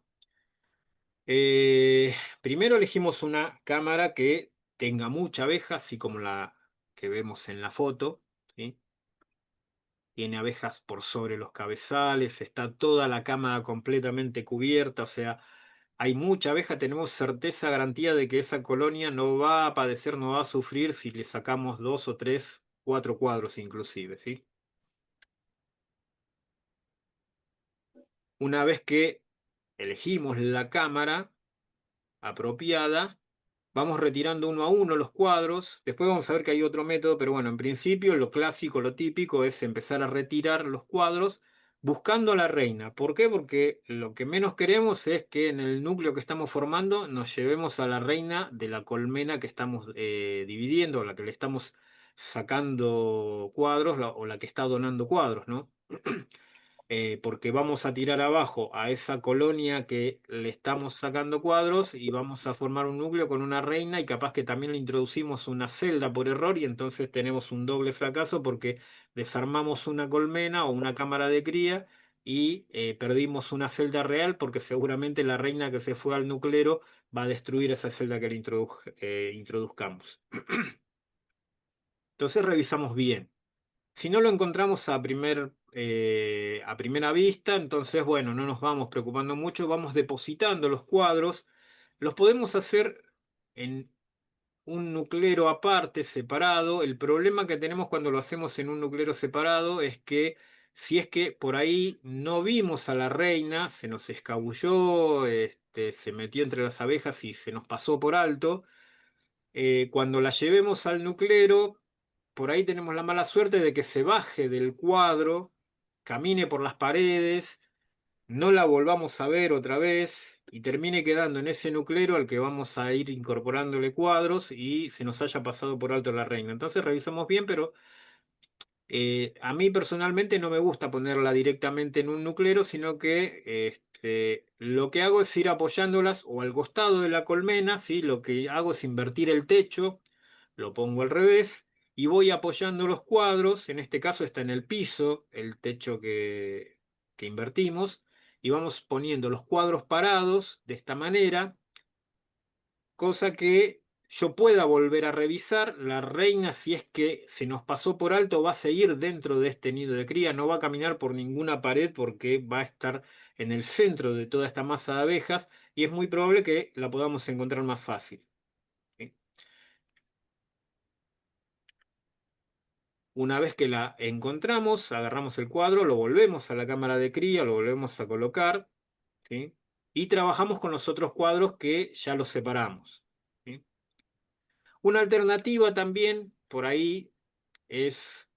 Primero elegimos una cámara que tenga mucha abeja, así como la que vemos en la foto, ¿sí? Tiene abejas por sobre los cabezales, está toda la cámara completamente cubierta, o sea, hay mucha abeja, tenemos certeza, garantía de que esa colonia no va a padecer, no va a sufrir si le sacamos 2 o 3, 4 cuadros inclusive, ¿sí? Una vez que elegimos la cámara apropiada, vamos retirando uno a uno los cuadros. Después vamos a ver que hay otro método, pero bueno, en principio lo clásico, lo típico es empezar a retirar los cuadros buscando a la reina. ¿Por qué? Porque lo que menos queremos es que en el núcleo que estamos formando nos llevemos a la reina de la colmena que estamos dividiendo, o la que le estamos sacando cuadros, o la que está donando cuadros, ¿no? Porque vamos a tirar abajo a esa colonia que le estamos sacando cuadros y vamos a formar un núcleo con una reina y capaz que también le introducimos una celda por error y entonces tenemos un doble fracaso porque desarmamos una colmena o una cámara de cría y perdimos una celda real porque seguramente la reina que se fue al nuclero va a destruir esa celda que le introduzcamos. Entonces revisamos bien. Si no lo encontramos a primera vista, entonces, bueno, no nos vamos preocupando mucho, vamos depositando los cuadros. Los podemos hacer en un nuclero aparte, separado. El problema que tenemos cuando lo hacemos en un nuclero separado es que si es que por ahí no vimos a la reina, se nos escabulló, se metió entre las abejas y se nos pasó por alto, cuando la llevemos al nuclero, por ahí tenemos la mala suerte de que se baje del cuadro, camine por las paredes, no la volvamos a ver otra vez y termine quedando en ese nuclero al que vamos a ir incorporándole cuadros y se nos haya pasado por alto la reina. Entonces revisamos bien, pero a mí personalmente no me gusta ponerla directamente en un nuclero, sino que lo que hago es ir apoyándolas o al costado de la colmena, ¿sí? Lo que hago es invertir el techo, lo pongo al revés y voy apoyando los cuadros. En este caso está en el piso, el techo que invertimos, y vamos poniendo los cuadros parados de esta manera, cosa que yo pueda volver a revisar. La reina, si es que se nos pasó por alto, va a seguir dentro de este nido de cría, no va a caminar por ninguna pared porque va a estar en el centro de toda esta masa de abejas y es muy probable que la podamos encontrar más fácil. ¿Sí? Una vez que la encontramos, agarramos el cuadro, lo volvemos a la cámara de cría, lo volvemos a colocar, ¿sí? Y trabajamos con los otros cuadros que ya los separamos. ¿Sí? Una alternativa también por ahí es,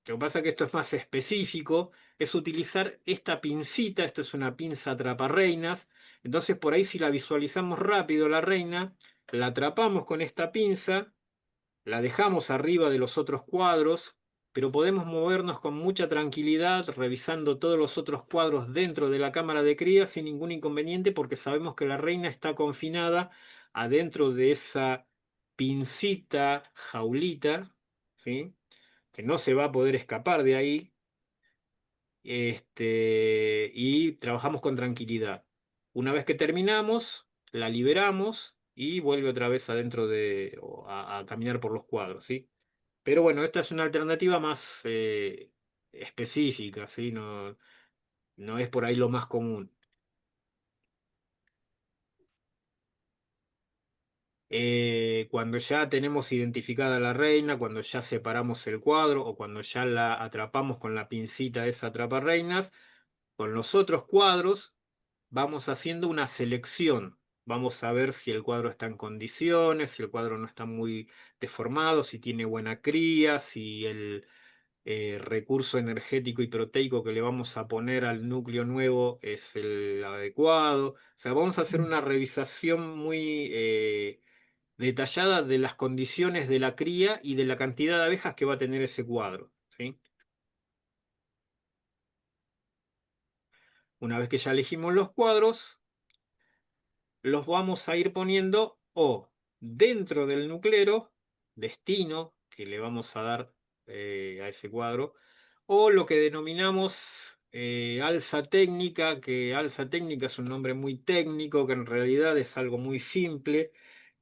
lo que pasa es que esto es más específico, es utilizar esta pincita, esto es una pinza atraparreinas, entonces por ahí si la visualizamos rápido la reina, la atrapamos con esta pinza, la dejamos arriba de los otros cuadros, pero podemos movernos con mucha tranquilidad revisando todos los otros cuadros dentro de la cámara de cría sin ningún inconveniente porque sabemos que la reina está confinada adentro de esa pincita, jaulita, ¿sí? Que no se va a poder escapar de ahí, y trabajamos con tranquilidad. Una vez que terminamos, la liberamos y vuelve otra vez adentro o a caminar por los cuadros, ¿sí? Pero bueno, esta es una alternativa más específica, ¿sí? No, no es por ahí lo más común. Cuando ya tenemos identificada a la reina, cuando ya separamos el cuadro o cuando ya la atrapamos con la pincita esa atraparreinas, con los otros cuadros vamos haciendo una selección. Vamos a ver si el cuadro está en condiciones, si el cuadro no está muy deformado, si tiene buena cría, si el recurso energético y proteico que le vamos a poner al núcleo nuevo es el adecuado. O sea, vamos a hacer una revisación muy detallada de las condiciones de la cría y de la cantidad de abejas que va a tener ese cuadro, ¿sí? Una vez que ya elegimos los cuadros, los vamos a ir poniendo o dentro del nuclero, destino que le vamos a dar a ese cuadro, o lo que denominamos alza técnica, que alza técnica es un nombre muy técnico, que en realidad es algo muy simple.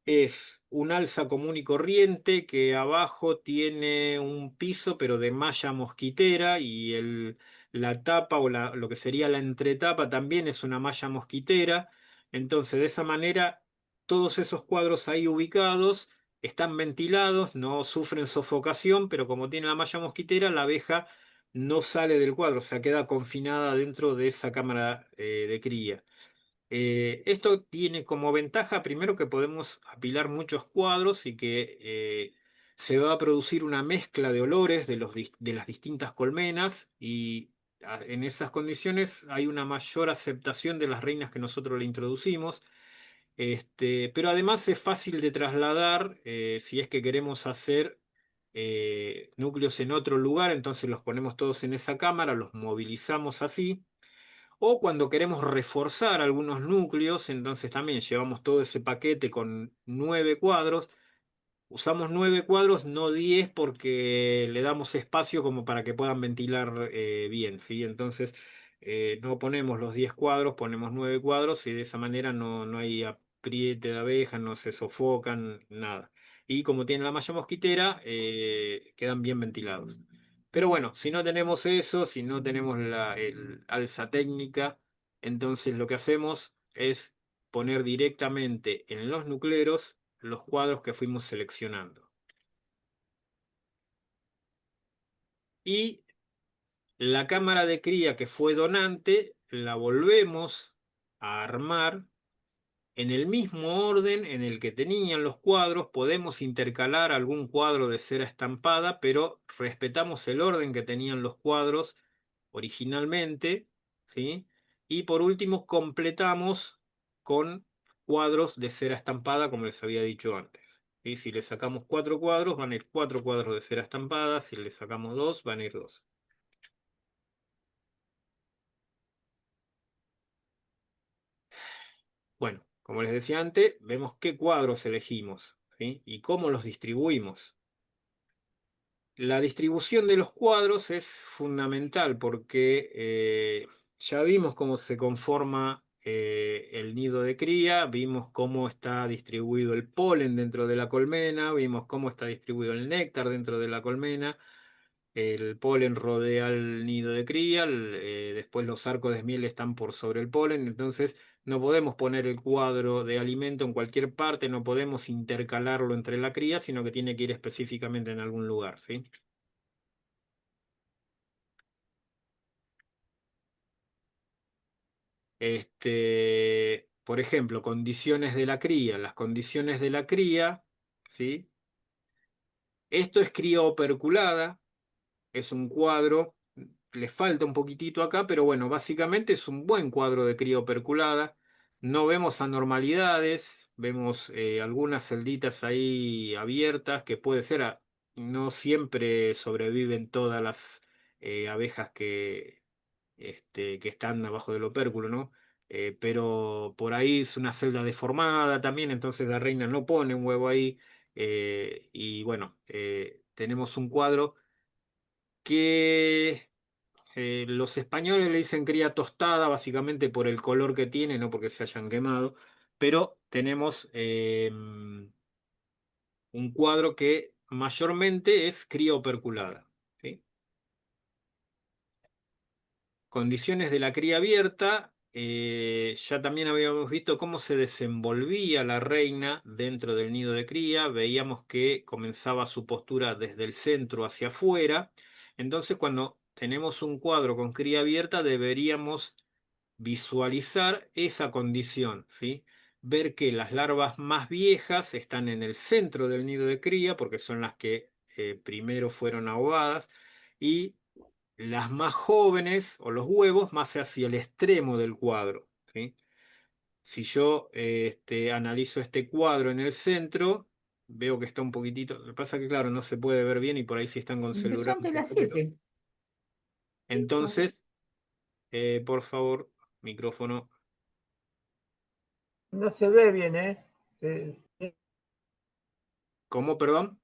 Es un alza común y corriente que abajo tiene un piso pero de malla mosquitera y la tapa o lo que sería la entretapa también es una malla mosquitera. Entonces de esa manera todos esos cuadros ahí ubicados están ventilados, no sufren sofocación, pero como tiene la malla mosquitera la abeja no sale del cuadro, o sea, queda confinada dentro de esa cámara de cría. Esto tiene como ventaja, primero, que podemos apilar muchos cuadros y que se va a producir una mezcla de olores de las distintas colmenas y en esas condiciones hay una mayor aceptación de las reinas que nosotros le introducimos. Pero además es fácil de trasladar si es que queremos hacer núcleos en otro lugar, entonces los ponemos todos en esa cámara, los movilizamos así. O cuando queremos reforzar algunos núcleos, entonces también llevamos todo ese paquete con 9 cuadros. Usamos 9 cuadros, no 10, porque le damos espacio como para que puedan ventilar bien, ¿sí? Entonces, no ponemos los 10 cuadros, ponemos 9 cuadros y de esa manera no hay apriete de abejas, no se sofocan, nada. Y como tienen la malla mosquitera, quedan bien ventilados. Pero bueno, si no tenemos eso, si no tenemos el alza técnica, entonces lo que hacemos es poner directamente en los nucleros los cuadros que fuimos seleccionando. Y la cámara de cría que fue donante, la volvemos a armar en el mismo orden en el que tenían los cuadros. Podemos intercalar algún cuadro de cera estampada, pero respetamos el orden que tenían los cuadros originalmente, ¿sí? Y por último, completamos con cuadros de cera estampada, como les había dicho antes. Y si le sacamos 4 cuadros, van a ir 4 cuadros de cera estampada. Si le sacamos 2, van a ir 2. Bueno, como les decía antes, vemos qué cuadros elegimos, ¿sí? Y cómo los distribuimos. La distribución de los cuadros es fundamental porque ya vimos cómo se conforma el nido de cría, vimos cómo está distribuido el polen dentro de la colmena, vimos cómo está distribuido el néctar dentro de la colmena. El polen rodea el nido de cría, después los arcos de miel están por sobre el polen, entonces no podemos poner el cuadro de alimento en cualquier parte, no podemos intercalarlo entre la cría, sino que tiene que ir específicamente en algún lugar, ¿sí? Por ejemplo, condiciones de la cría. Las condiciones de la cría, ¿sí? Esto es cría operculada, es un cuadro, le falta un poquitito acá, pero bueno, básicamente es un buen cuadro de cría operculada. No vemos anormalidades, vemos algunas celditas ahí abiertas que puede ser, no siempre sobreviven todas las abejas que están abajo del opérculo, ¿no? Pero por ahí es una celda deformada también, entonces la reina no pone un huevo ahí. Y bueno, tenemos un cuadro que los españoles le dicen cría tostada, básicamente por el color que tiene, no porque se hayan quemado, pero tenemos un cuadro que mayormente es cría operculada, ¿sí? Condiciones de la cría abierta, ya también habíamos visto cómo se desenvolvía la reina dentro del nido de cría, veíamos que comenzaba su postura desde el centro hacia afuera, entonces cuando tenemos un cuadro con cría abierta deberíamos visualizar esa condición, ¿sí? Ver que las larvas más viejas están en el centro del nido de cría, porque son las que primero fueron ahogadas, y las más jóvenes o los huevos más hacia el extremo del cuadro, ¿sí? Si yo analizo este cuadro en el centro, veo que está un poquitito. Lo que pasa es que, claro, no se puede ver bien y por ahí sí están con Empezó celular. antes de las Pero 7. entonces, por favor, micrófono. No se ve bien, ¿eh? ¿Cómo, perdón?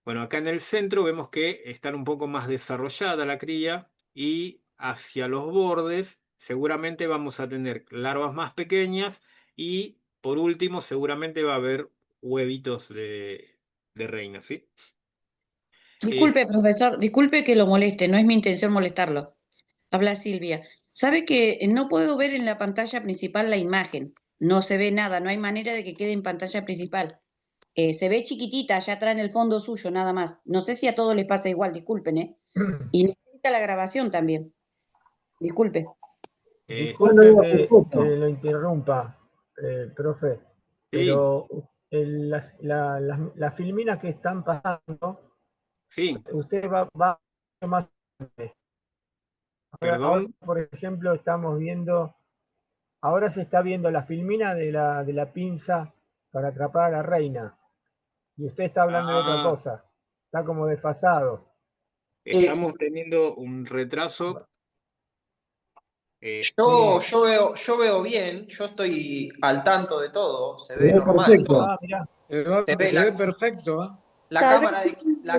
Bueno, acá en el centro vemos que está un poco más desarrollada la cría y hacia los bordes seguramente vamos a tener larvas más pequeñas y por último seguramente va a haber huevitos de reina, ¿sí? Eh, Disculpe, profesor, disculpe que lo moleste, no es mi intención molestarlo. Habla Silvia. Sabe que no puedo ver en la pantalla principal la imagen. No se ve nada, no hay manera de que quede en pantalla principal. Se ve chiquitita allá atrás en el fondo suyo, nada más. No sé si a todos les pasa igual, disculpen, ¿eh? Y necesita la grabación también. Disculpe. Disculpe que lo interrumpa, profe, sí, pero las filminas que están pasando, sí, usted va más. Ahora, perdón. por ejemplo, ahora se está viendo la filmina de la pinza para atrapar a la reina, y usted está hablando de otra Ah, cosa, está como desfasado. estamos teniendo un retraso. Sí, Yo veo bien, yo estoy al tanto de todo, se Se ve ve normal perfecto. todo. mirá, Se Eduardo, ve se ve perfecto, ¿eh? La Tal vez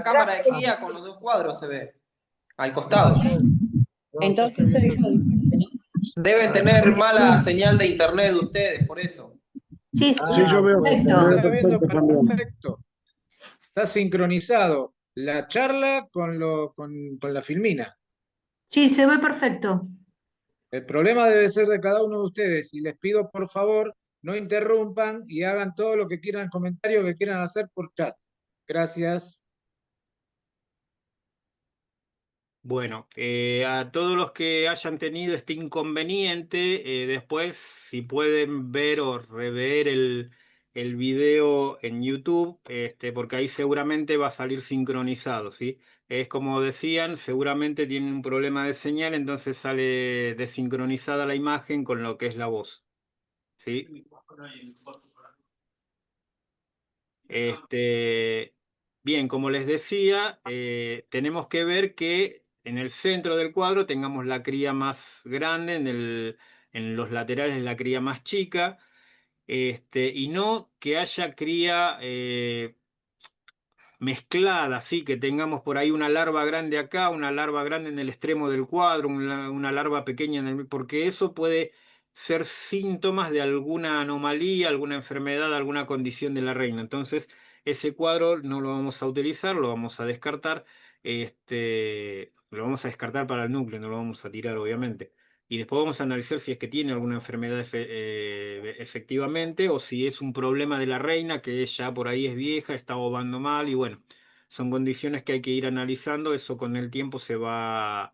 cámara de detrás. guía con los dos cuadros se ve, al No va a costado. ser, no va a ser que Entonces soy yo, disculpe, ¿no? Deben tener mala señal de internet de ustedes, por eso. Sí, Sí, yo veo, puede ser. se perfecto. está viendo perfecto también. perfecto. Está sincronizado la charla con la filmina. Sí, se ve perfecto. El problema debe ser de cada uno de ustedes y les pido por favor no interrumpan y hagan todo lo que quieran, comentarios que quieran hacer por chat. Gracias. Bueno, a todos los que hayan tenido este inconveniente, después si pueden ver o rever el video en YouTube, porque ahí seguramente va a salir sincronizado, ¿sí? Es como decían, seguramente tienen un problema de señal, entonces sale desincronizada la imagen con lo que es la voz, ¿sí? Este, bien, como les decía, tenemos que ver que en el centro del cuadro tengamos la cría más grande, en los laterales la cría más chica, y no que haya cría mezclada, así que tengamos por ahí una larva grande acá, una larva grande en el extremo del cuadro, una larva pequeña porque eso puede ser síntomas de alguna anomalía, alguna enfermedad, alguna condición de la reina. Entonces, ese cuadro no lo vamos a utilizar, lo vamos a descartar, lo vamos a descartar para el núcleo, no lo vamos a tirar, obviamente. Y después vamos a analizar si es que tiene alguna enfermedad efectivamente o si es un problema de la reina que ya por ahí es vieja, está ovando mal y bueno, son condiciones que hay que ir analizando. Eso con el tiempo a,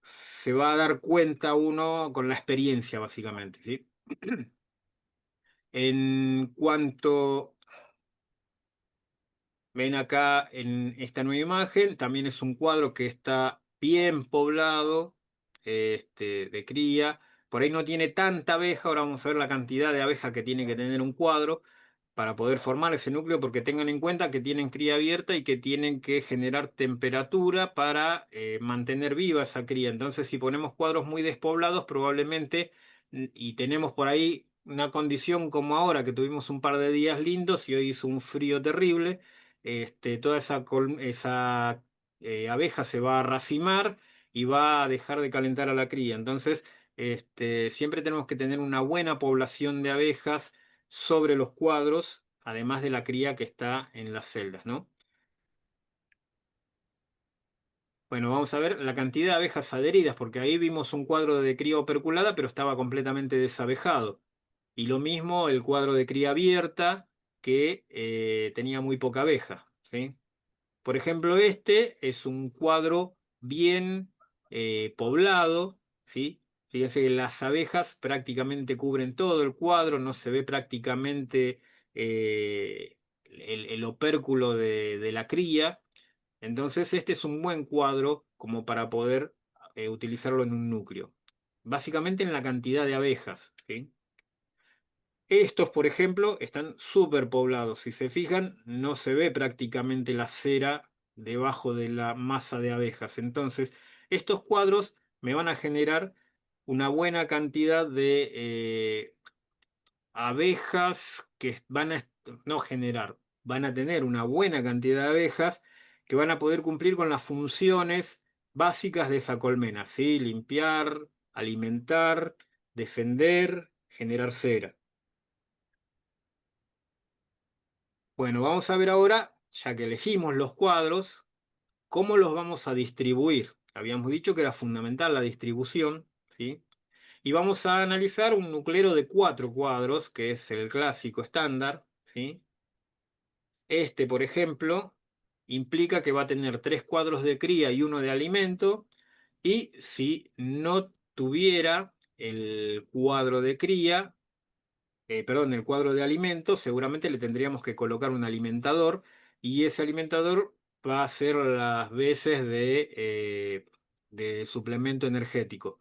se va a dar cuenta uno con la experiencia básicamente, ¿sí? En cuanto ven acá en esta nueva imagen, también es un cuadro que está bien poblado, de cría. Por ahí no tiene tanta abeja, ahora vamos a ver la cantidad de abejas que tiene que tener un cuadro para poder formar ese núcleo, porque tengan en cuenta que tienen cría abierta y que tienen que generar temperatura para mantener viva esa cría. Entonces, si ponemos cuadros muy despoblados, probablemente, y tenemos por ahí una condición como ahora, que tuvimos un par de días lindos y hoy hizo un frío terrible, toda esa abeja se va a racimar y va a dejar de calentar a la cría. Entonces, siempre tenemos que tener una buena población de abejas sobre los cuadros, además de la cría que está en las celdas, ¿no? Bueno, vamos a ver la cantidad de abejas adheridas, porque ahí vimos un cuadro de cría operculada, pero estaba completamente desabejado. Y lo mismo el cuadro de cría abierta, que tenía muy poca abeja, ¿sí? Por ejemplo, este es un cuadro bien poblado, ¿sí? Fíjense que las abejas prácticamente cubren todo el cuadro, no se ve prácticamente el opérculo de la cría. Entonces, este es un buen cuadro como para poder utilizarlo en un núcleo. Básicamente en la cantidad de abejas, ¿sí? Estos, por ejemplo, están súper poblados. Si se fijan, no se ve prácticamente la cera debajo de la masa de abejas. Entonces, estos cuadros me van a generar una buena cantidad de abejas que van a no generar, van a tener una buena cantidad de abejas que van a poder cumplir con las funciones básicas de esa colmena, ¿sí? Limpiar, alimentar, defender, generar cera. Bueno, vamos a ver ahora, ya que elegimos los cuadros, cómo los vamos a distribuir. Habíamos dicho que era fundamental la distribución, ¿sí? Y vamos a analizar un nuclero de 4 cuadros, que es el clásico estándar, ¿sí? Este, por ejemplo, implica que va a tener 3 cuadros de cría y uno de alimento, y si no tuviera el cuadro de cría, perdón, el cuadro de alimentos, seguramente le tendríamos que colocar un alimentador y ese alimentador va a ser las veces de suplemento energético.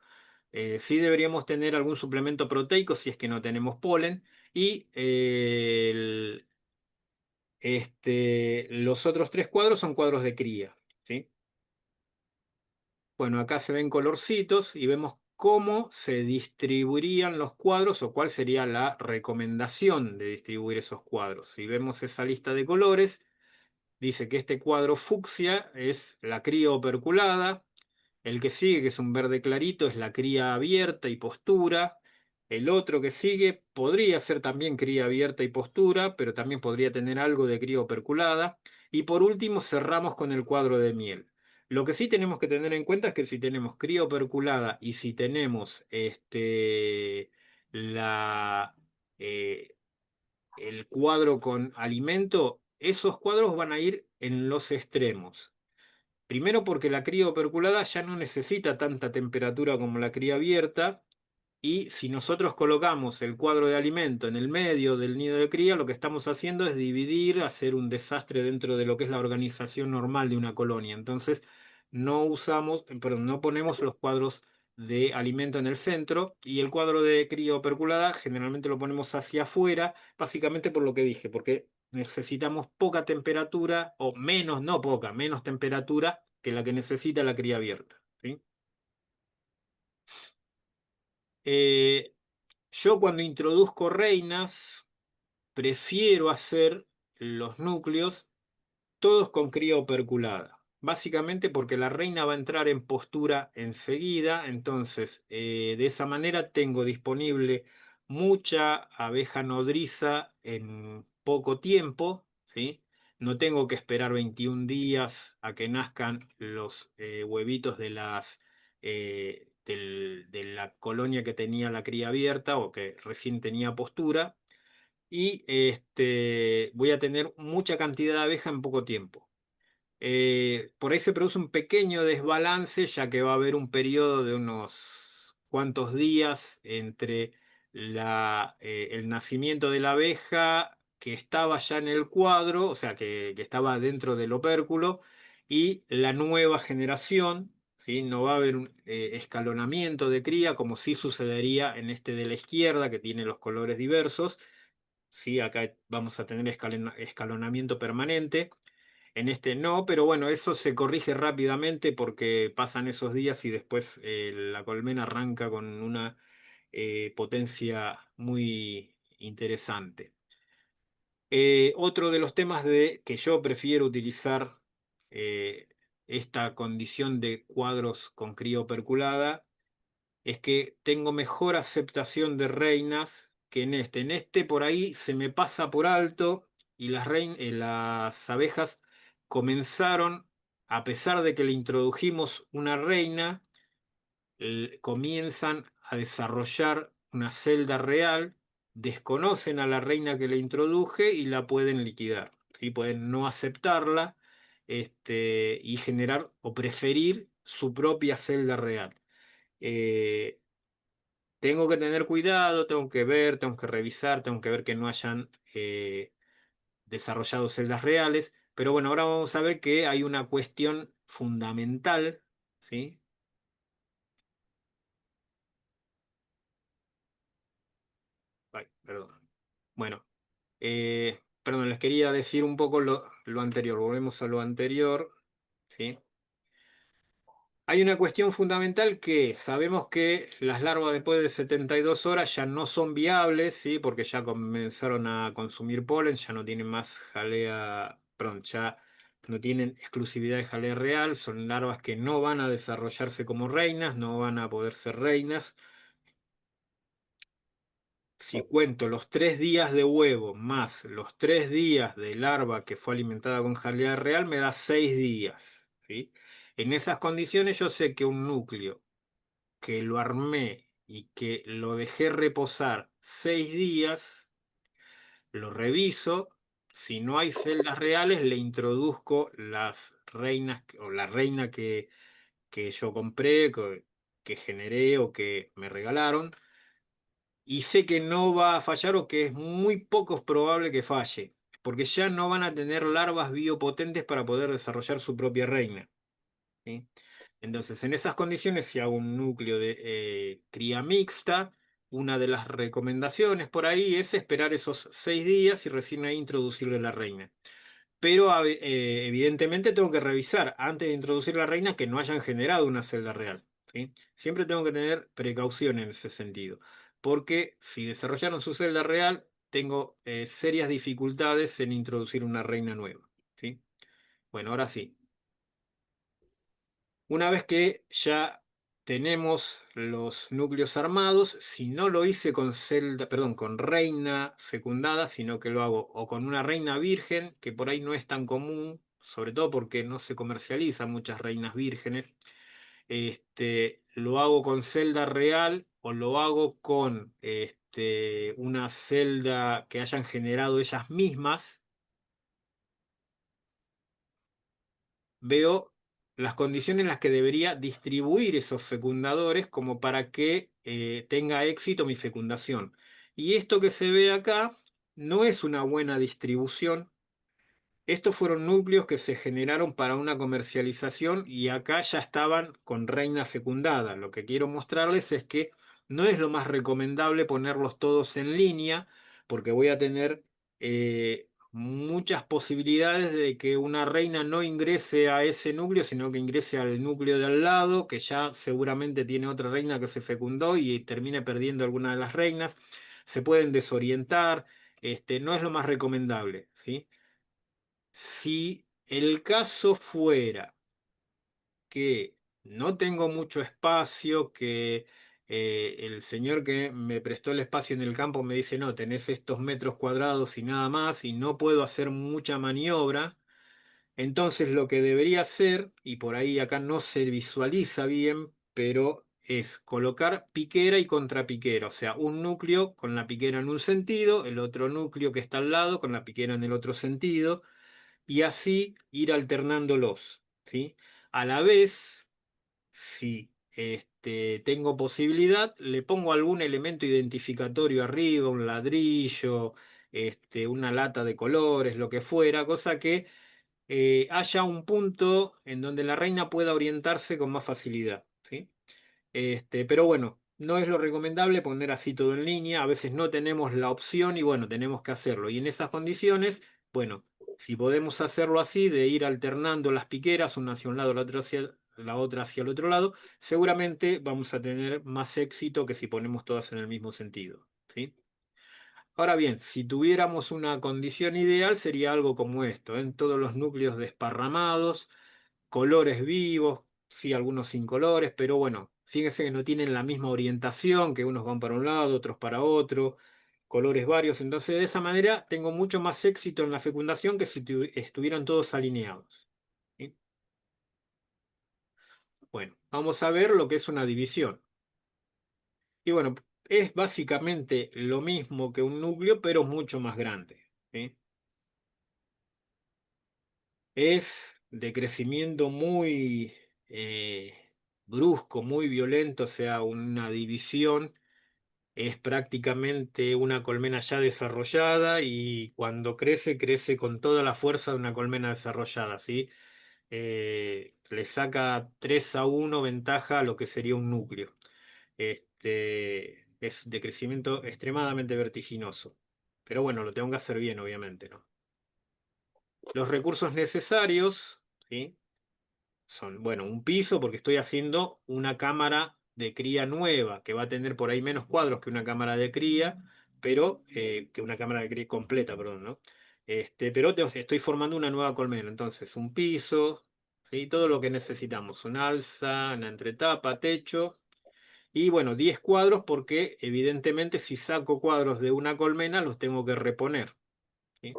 Sí deberíamos tener algún suplemento proteico si es que no tenemos polen y los otros 3 cuadros son cuadros de cría, ¿sí? Bueno, acá se ven colorcitos y vemos cómo se distribuirían los cuadros o cuál sería la recomendación de distribuir esos cuadros. Si vemos esa lista de colores, dice que este cuadro fucsia es la cría operculada, el que sigue, que es un verde clarito, es la cría abierta y postura. El otro que sigue podría ser también cría abierta y postura, pero también podría tener algo de cría operculada. Y por último cerramos con el cuadro de miel. Lo que sí tenemos que tener en cuenta es que si tenemos cría operculada y si tenemos la, eh, el cuadro con alimento, esos cuadros van a ir en los extremos. Primero porque la cría operculada ya no necesita tanta temperatura como la cría abierta, y si nosotros colocamos el cuadro de alimento en el medio del nido de cría, lo que estamos haciendo es dividir, hacer un desastre dentro de lo que es la organización normal de una colonia. Entonces no usamos, perdón, no ponemos los cuadros de alimento en el centro, y el cuadro de cría operculada generalmente lo ponemos hacia afuera, básicamente por lo que dije, porque necesitamos poca temperatura, o menos, no poca, menos temperatura que la que necesita la cría abierta, ¿sí? Eh, yo cuando introduzco reinas, prefiero hacer los núcleos todos con cría operculada. Básicamente porque la reina va a entrar en postura enseguida, entonces de esa manera tengo disponible mucha abeja nodriza en poco tiempo, ¿sí? No tengo que esperar 21 días a que nazcan los huevitos de de la colonia que tenía la cría abierta o que recién tenía postura, y voy a tener mucha cantidad de abeja en poco tiempo. Por ahí se produce un pequeño desbalance, ya que va a haber un periodo de unos cuantos días entre el nacimiento de la abeja que estaba ya en el cuadro, o sea, que estaba dentro del opérculo, y la nueva generación, ¿sí? No va a haber un escalonamiento de cría como sí sucedería en este de la izquierda, que tiene los colores diversos. ¿Sí? Acá vamos a tener escalonamiento permanente. En este no, pero bueno, eso se corrige rápidamente porque pasan esos días y después la colmena arranca con una potencia muy interesante. Otro de los temas que yo prefiero utilizar eh, esta condición de cuadros con cría operculada es que tengo mejor aceptación de reinas que en este. En este por ahí se me pasa por alto, y las abejas comenzaron, a pesar de que le introdujimos una reina, comienzan a desarrollar una celda real, desconocen a la reina que le introduje y la pueden liquidar, ¿sí? Pueden no aceptarla, y generar o preferir su propia celda real. Eh, Tengo que tener cuidado, tengo que ver, tengo que revisar, tengo que ver que no hayan desarrollado celdas reales. Pero bueno, ahora vamos a ver que hay una cuestión fundamental, ¿sí? Ay, perdón. Bueno, perdón, les quería decir un poco lo anterior. Volvemos a lo anterior, ¿sí? Hay una cuestión fundamental, que sabemos que las larvas después de 72 horas ya no son viables, ¿sí? Porque ya comenzaron a consumir polen, ya no tienen más jalea, perdón, ya no tienen exclusividad de jalea real, son larvas que no van a desarrollarse como reinas, no van a poder ser reinas. Si cuento los 3 días de huevo más los 3 días de larva que fue alimentada con jalea real, me da 6 días, ¿sí? En esas condiciones yo sé que un núcleo que lo armé y que lo dejé reposar 6 días, lo reviso. Si no hay celdas reales, le introduzco las reinas o la reina que yo compré, que generé o que me regalaron, y sé que no va a fallar, o que es muy poco probable que falle, porque ya no van a tener larvas biopotentes para poder desarrollar su propia reina, ¿sí? Entonces, en esas condiciones, si hago un núcleo de cría mixta, una de las recomendaciones por ahí es esperar esos 6 días y recién ahí introducirle la reina. Pero evidentemente tengo que revisar antes de introducir la reina que no hayan generado una celda real. ¿sí? Siempre tengo que tener precaución en ese sentido, porque si desarrollaron su celda real, tengo serias dificultades en introducir una reina nueva, ¿sí? Bueno, ahora sí. Una vez que ya tenemos los núcleos armados, si no lo hice con celda, perdón, con reina fecundada, sino que lo hago o con una reina virgen, que por ahí no es tan común, sobre todo porque no se comercializan muchas reinas vírgenes, lo hago con celda real o lo hago con una celda que hayan generado ellas mismas. Veo las condiciones en las que debería distribuir esos fecundadores como para que tenga éxito mi fecundación. Y esto que se ve acá no es una buena distribución. Estos fueron núcleos que se generaron para una comercialización y acá ya estaban con reina fecundada. Lo que quiero mostrarles es que no es lo más recomendable ponerlos todos en línea porque voy a tener muchas posibilidades de que una reina no ingrese a ese núcleo, sino que ingrese al núcleo de al lado, que ya seguramente tiene otra reina que se fecundó y termine perdiendo alguna de las reinas. Se pueden desorientar, no es lo más recomendable, ¿sí? Si el caso fuera que no tengo mucho espacio, que el señor que me prestó el espacio en el campo me dice, no, tenés estos metros cuadrados y nada más, y no puedo hacer mucha maniobra, entonces lo que debería hacer, y por ahí acá no se visualiza bien, pero es colocar piquera y contrapiquera, o sea, un núcleo con la piquera en un sentido, el otro núcleo que está al lado con la piquera en el otro sentido y así ir alternándolos, ¿sí? A la vez, si tengo posibilidad, le pongo algún elemento identificatorio arriba, un ladrillo, una lata de colores, lo que fuera, cosa que haya un punto en donde la reina pueda orientarse con más facilidad, ¿sí? Pero bueno, no es lo recomendable poner así todo en línea, a veces no tenemos la opción y bueno, tenemos que hacerlo. Y en esas condiciones, bueno, si podemos hacerlo así, de ir alternando las piqueras, una hacia un lado, la otra hacia el otro lado, seguramente vamos a tener más éxito que si ponemos todas en el mismo sentido, ¿sí? Ahora bien, si tuviéramos una condición ideal, sería algo como esto, en todos los núcleos desparramados, colores vivos, sí, algunos sin colores, pero bueno, fíjense que no tienen la misma orientación, que unos van para un lado, otros para otro, colores varios, entonces de esa manera tengo mucho más éxito en la fecundación que si estuvieran todos alineados, ¿sí? Bueno, vamos a ver lo que es una división. Y bueno, es básicamente lo mismo que un núcleo, pero mucho más grande, ¿sí? Es de crecimiento muy eh, brusco, muy violento, o sea, una división es prácticamente una colmena ya desarrollada y cuando crece, crece con toda la fuerza de una colmena desarrollada, ¿sí? Le saca 3-1 ventaja a lo que sería un núcleo. Es de crecimiento extremadamente vertiginoso. Pero bueno, lo tengo que hacer bien, obviamente, ¿no? Los recursos necesarios, ¿sí? Son, bueno, un piso porque estoy haciendo una cámara de cría nueva que va a tener por ahí menos cuadros que una cámara de cría, pero que una cámara de cría completa, perdón, ¿no? Pero estoy formando una nueva colmena, entonces un piso, ¿sí? Todo lo que necesitamos, un alza, una entretapa, techo y bueno, 10 cuadros porque evidentemente si saco cuadros de una colmena los tengo que reponer, ¿sí?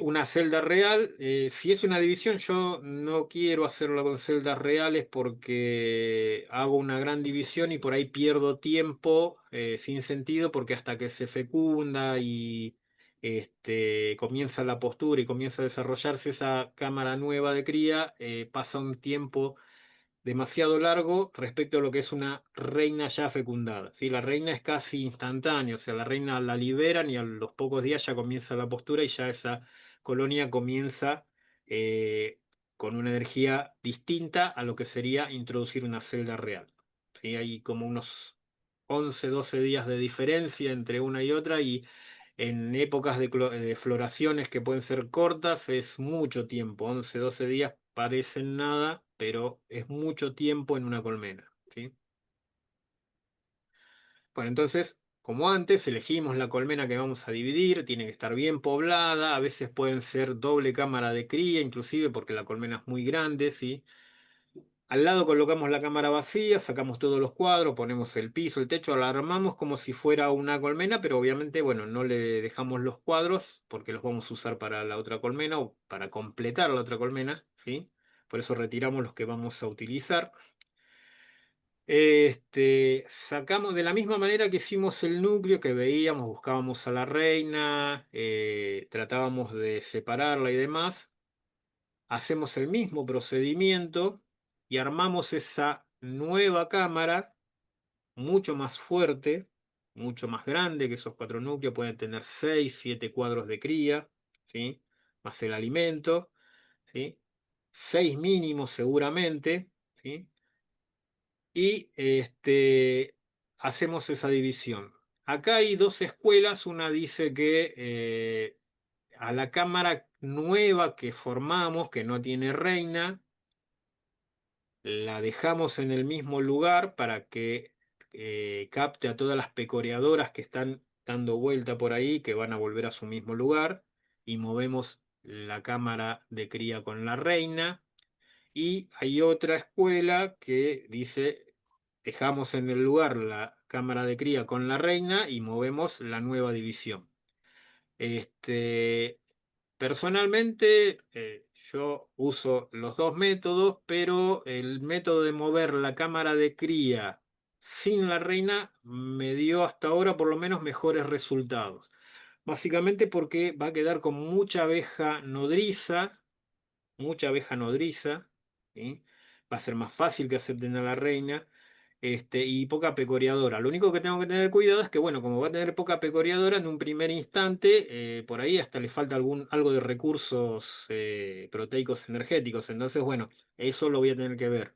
Una celda real, si es una división, yo no quiero hacerlo con celdas reales porque hago una gran división y por ahí pierdo tiempo sin sentido porque hasta que se fecunda y comienza la postura y comienza a desarrollarse esa cámara nueva de cría, pasa un tiempo demasiado largo respecto a lo que es una reina ya fecundada, ¿sí? La reina es casi instantánea, o sea, la reina la liberan y a los pocos días ya comienza la postura y ya esa colonia comienza eh, con una energía distinta a lo que sería introducir una celda real, ¿sí? Hay como unos 11-12 días de diferencia entre una y otra y en épocas de floraciones que pueden ser cortas es mucho tiempo, 11-12 días parecen nada pero es mucho tiempo en una colmena, ¿sí? Bueno, entonces, como antes, elegimos la colmena que vamos a dividir, tiene que estar bien poblada, a veces pueden ser doble cámara de cría, inclusive porque la colmena es muy grande, ¿sí? Al lado colocamos la cámara vacía, sacamos todos los cuadros, ponemos el piso, el techo, la armamos como si fuera una colmena, pero obviamente, bueno, no le dejamos los cuadros porque los vamos a usar para la otra colmena o para completar la otra colmena, ¿sí? Por eso retiramos los que vamos a utilizar. Sacamos de la misma manera que hicimos el núcleo, que veíamos, buscábamos a la reina, tratábamos de separarla y demás. Hacemos el mismo procedimiento y armamos esa nueva cámara mucho más fuerte, mucho más grande que esos 4 núcleos, pueden tener 6, 7 cuadros de cría, ¿sí? Más el alimento, ¿sí? 6 mínimos seguramente, ¿sí? Y hacemos esa división. Acá hay dos escuelas, una dice que a la cámara nueva que formamos, que no tiene reina, la dejamos en el mismo lugar para que capte a todas las pecoreadoras que están dando vuelta por ahí, que van a volver a su mismo lugar, y movemos la cámara de cría con la reina. Y hay otra escuela que dice, dejamos en el lugar la cámara de cría con la reina y movemos la nueva división. Este, Personalmente, yo uso los dos métodos, pero el método de mover la cámara de cría sin la reina me dio hasta ahora por lo menos mejores resultados. Básicamente porque va a quedar con mucha abeja nodriza, ¿sí? Va a ser más fácil que acepten a la reina, y poca pecoreadora. Lo único que tengo que tener cuidado es que, bueno, como va a tener poca pecoreadora, en un primer instante, por ahí hasta le falta algo de recursos proteicos energéticos. Entonces, bueno, eso lo voy a tener que ver.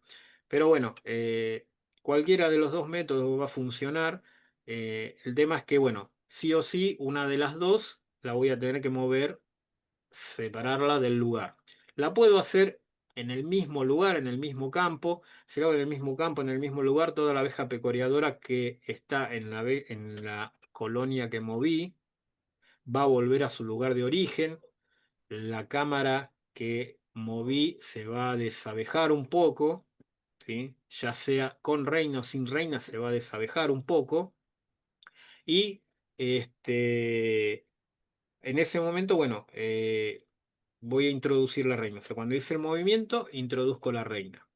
Pero bueno, cualquiera de los dos métodos va a funcionar. El tema es que, bueno, sí o sí, una de las dos la voy a tener que mover, separarla del lugar. La puedo hacer en el mismo lugar, en el mismo campo. Si lo hago en el mismo campo, en el mismo lugar, toda la abeja pecoreadora que está en la colonia que moví va a volver a su lugar de origen. La cámara que moví se va a desabejar un poco, ¿sí? Ya sea con reina o sin reina, se va a desabejar un poco. Y en ese momento, bueno, voy a introducir la reina. O sea, cuando hice el movimiento, introduzco la reina.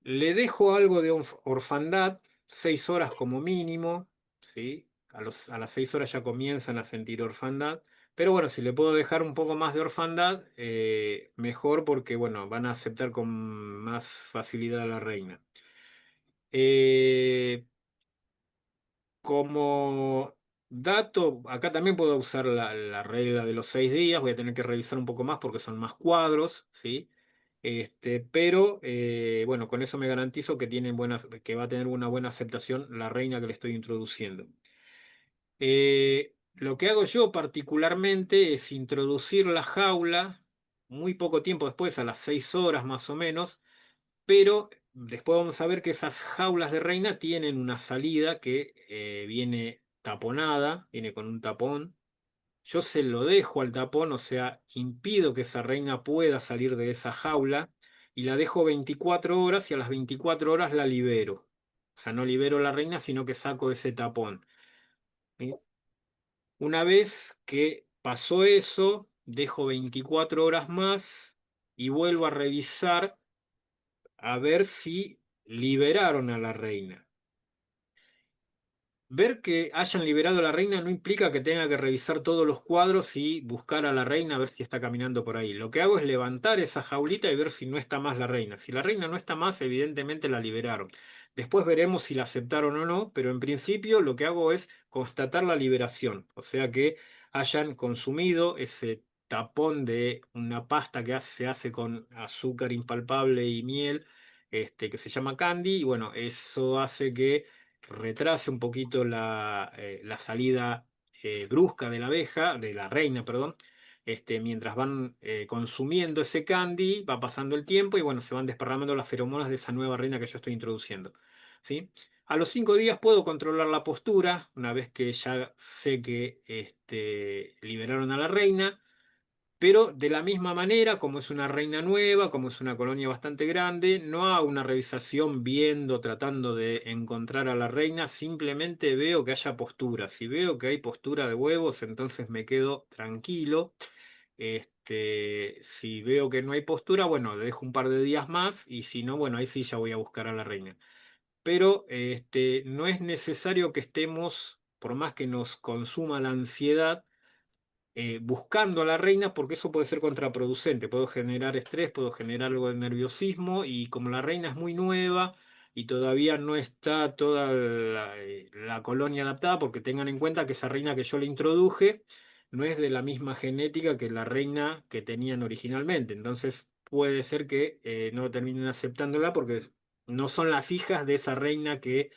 Le dejo algo de orfandad, 6 horas como mínimo, ¿sí? A las 6 horas ya comienzan a sentir orfandad. Pero bueno, si le puedo dejar un poco más de orfandad, mejor porque, bueno, van a aceptar con más facilidad a la reina. Eh, Como dato, acá también puedo usar la regla de los 6 días, voy a tener que revisar un poco más porque son más cuadros, ¿sí? Pero bueno, con eso me garantizo que va a tener una buena aceptación la reina que le estoy introduciendo. Lo que hago yo particularmente es introducir la jaula muy poco tiempo después, a las 6 horas más o menos, pero después vamos a ver que esas jaulas de reina tienen una salida que viene taponada, viene con un tapón. Yo se lo dejo al tapón, o sea, impido que esa reina pueda salir de esa jaula y la dejo 24 horas y a las 24 horas la libero. O sea, no libero la reina, sino que saco ese tapón. ¿Sí? Una vez que pasó eso, dejo 24 horas más y vuelvo a revisar a ver si liberaron a la reina. Ver que hayan liberado a la reina no implica que tenga que revisar todos los cuadros y buscar a la reina a ver si está caminando por ahí. Lo que hago es levantar esa jaulita y ver si no está más la reina. Si la reina no está más, evidentemente la liberaron. Después veremos si la aceptaron o no, pero en principio lo que hago es constatar la liberación. O sea que hayan consumido ese tapón de una pasta que se hace con azúcar impalpable y miel, que se llama candy, y bueno, eso hace que retrase un poquito la salida brusca de la abeja, de la reina, perdón, mientras van consumiendo ese candy, va pasando el tiempo y bueno, se van desparramando las feromonas de esa nueva reina que yo estoy introduciendo, ¿sí? A los 5 días puedo controlar la postura, una vez que ya sé que liberaron a la reina. Pero de la misma manera, como es una reina nueva, como es una colonia bastante grande, no hago una revisación viendo, tratando de encontrar a la reina, simplemente veo que haya postura. Si veo que hay postura de huevos, entonces me quedo tranquilo. Si veo que no hay postura, bueno, le dejo un par de días más y si no, bueno, ahí sí ya voy a buscar a la reina. Pero no es necesario que estemos, por más que nos consuma la ansiedad, buscando a la reina porque eso puede ser contraproducente, puedo generar estrés, puedo generar algo de nerviosismo y como la reina es muy nueva y todavía no está toda la colonia adaptada, porque tengan en cuenta que esa reina que yo le introduje no es de la misma genética que la reina que tenían originalmente, entonces puede ser que no terminen aceptándola porque no son las hijas de esa reina que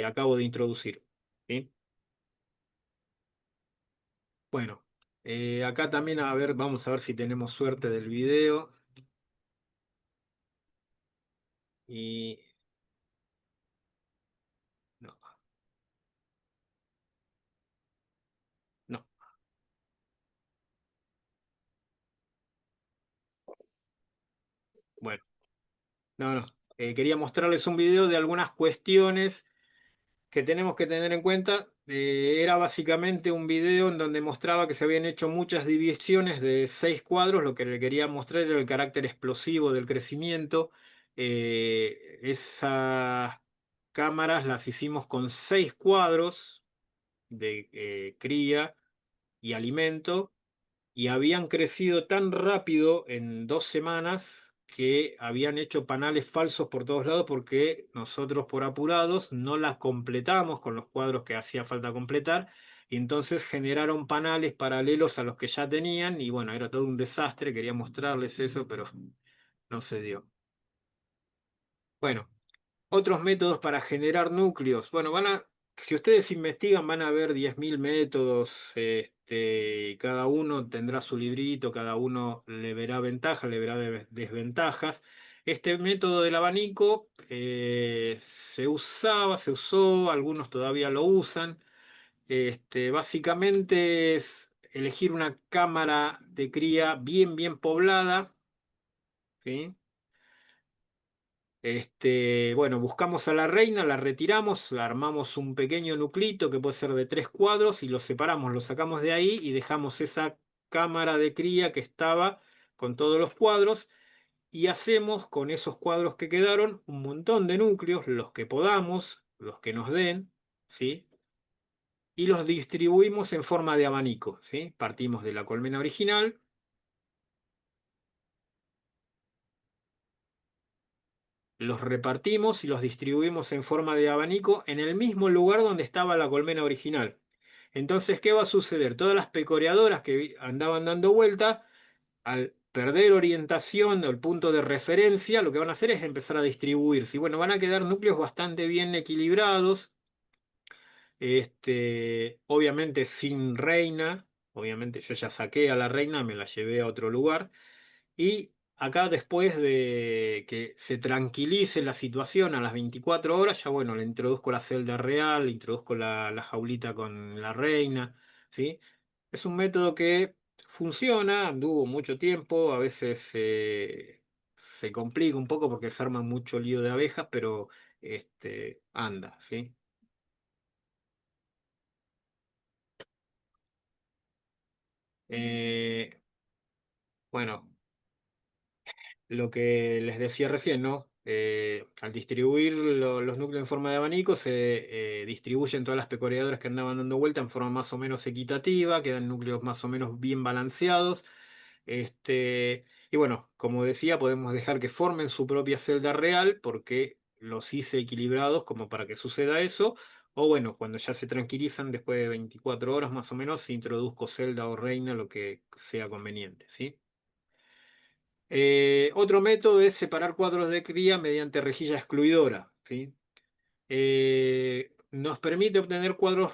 acabo de introducir. ¿Sí? Bueno, acá también, a ver, vamos a ver si tenemos suerte del video. Y no, no, bueno, no. Quería mostrarles un video de algunas cuestiones que tenemos que tener en cuenta. Era básicamente un video en donde mostraba que se habían hecho muchas divisiones de 6 cuadros. Lo que le quería mostrar era el carácter explosivo del crecimiento. Esas cámaras las hicimos con 6 cuadros de cría y alimento, y habían crecido tan rápido en 2 semanas que habían hecho panales falsos por todos lados porque nosotros por apurados no las completamos con los cuadros que hacía falta completar y entonces generaron panales paralelos a los que ya tenían y bueno, era todo un desastre, quería mostrarles eso, pero no se dio. Bueno. Otros métodos para generar núcleos. Bueno, si ustedes investigan, van a ver 10.000 métodos. Cada uno tendrá su librito, cada uno le verá ventajas, le verá desventajas. Este método del abanico se usó, algunos todavía lo usan. Básicamente es elegir una cámara de cría bien poblada, ¿sí? Bueno, buscamos a la reina, la retiramos, armamos un pequeño nuclito que puede ser de 3 cuadros y lo separamos, lo sacamos de ahí y dejamos esa cámara de cría que estaba con todos los cuadros y hacemos con esos cuadros que quedaron un montón de núcleos, los que podamos, los que nos den, ¿sí? Y los distribuimos en forma de abanico, ¿sí? Partimos de la colmena original. Los repartimos y los distribuimos en forma de abanico en el mismo lugar donde estaba la colmena original. Entonces, ¿qué va a suceder? Todas las pecoreadoras que andaban dando vueltas, al perder orientación o el punto de referencia, lo que van a hacer es empezar a distribuirse. Y bueno, van a quedar núcleos bastante bien equilibrados, obviamente sin reina. Obviamente yo ya saqué a la reina, me la llevé a otro lugar. Y acá después de que se tranquilice la situación a las 24 horas, ya bueno, le introduzco la celda real, le introduzco la jaulita con la reina, ¿sí? Es un método que funciona, anduvo mucho tiempo, a veces se complica un poco porque se arma mucho lío de abejas, pero anda, ¿sí? Eh, bueno. Lo que les decía recién, ¿no? Al distribuir los núcleos en forma de abanico, se distribuyen todas las pecoreadoras que andaban dando vuelta en forma más o menos equitativa, quedan núcleos más o menos bien balanceados. Y bueno, como decía, podemos dejar que formen su propia celda real porque los hice equilibrados como para que suceda eso. O bueno, cuando ya se tranquilizan, después de 24 horas más o menos, introduzco celda o reina, lo que sea conveniente, ¿sí? Otro método es separar cuadros de cría mediante rejilla excluidora, ¿sí? Nos permite obtener cuadros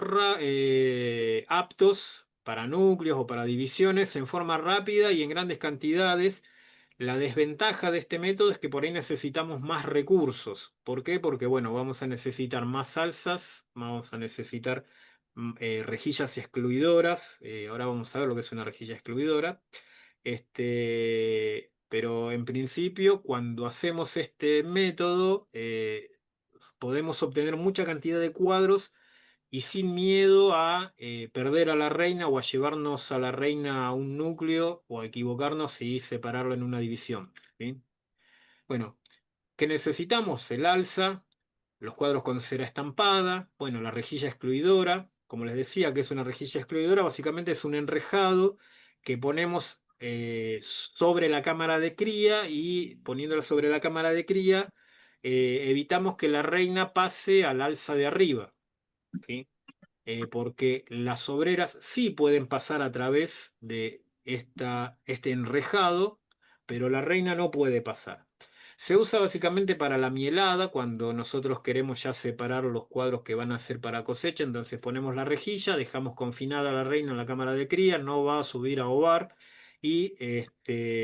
aptos para núcleos o para divisiones en forma rápida y en grandes cantidades. La desventaja de este método es que por ahí necesitamos más recursos. ¿Por qué? Porque, bueno, vamos a necesitar más salsas, vamos a necesitar rejillas excluidoras. Ahora vamos a ver lo que es una rejilla excluidora. Pero en principio, cuando hacemos este método, podemos obtener mucha cantidad de cuadros y sin miedo a perder a la reina o a llevarnos a la reina a un núcleo o a equivocarnos y separarlo en una división. ¿Sí? Bueno, ¿qué necesitamos? El alza, los cuadros con cera estampada, bueno, la rejilla excluidora. Como les decía, que es una rejilla excluidora, básicamente es un enrejado que ponemos sobre la cámara de cría, y poniéndola sobre la cámara de cría, evitamos que la reina pase al alza de arriba. ¿Sí? Porque las obreras sí pueden pasar a través de este enrejado, pero la reina no puede pasar. Se usa básicamente para la mielada, cuando nosotros queremos ya separar los cuadros que van a ser para cosecha, entonces ponemos la rejilla, dejamos confinada a la reina en la cámara de cría, no va a subir a ovar, y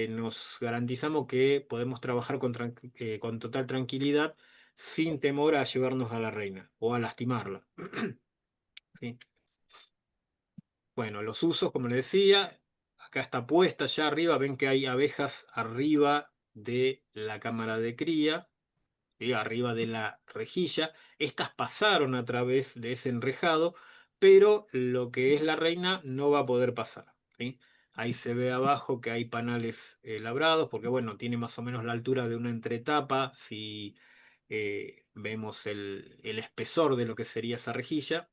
nos garantizamos que podemos trabajar con total tranquilidad, sin temor a llevarnos a la reina o a lastimarla. ¿Sí? Bueno, los usos, como les decía, acá está puesta ya arriba, ven que hay abejas arriba de la cámara de cría, ¿sí? Arriba de la rejilla. Estas pasaron a través de ese enrejado, pero lo que es la reina no va a poder pasar. ¿Sí? Ahí se ve abajo que hay panales labrados, porque bueno, tiene más o menos la altura de una entretapa, si vemos el espesor de lo que sería esa rejilla.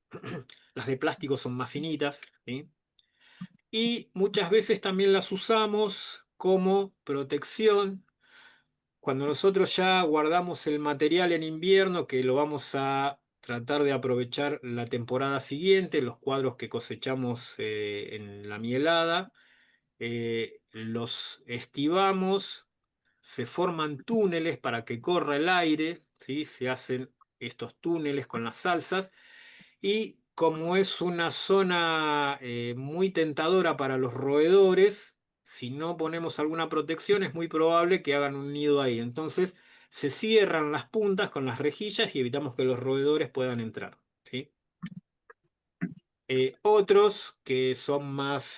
Las de plástico son más finitas, ¿sí? Y muchas veces también las usamos como protección cuando nosotros ya guardamos el material en invierno, que lo vamos a tratar de aprovechar la temporada siguiente, los cuadros que cosechamos en la mielada, los estivamos, se forman túneles para que corra el aire, ¿sí? Se hacen estos túneles con las salsas, y como es una zona muy tentadora para los roedores, si no ponemos alguna protección es muy probable que hagan un nido ahí. Entonces se cierran las puntas con las rejillas y evitamos que los roedores puedan entrar. ¿Sí? Otros que son más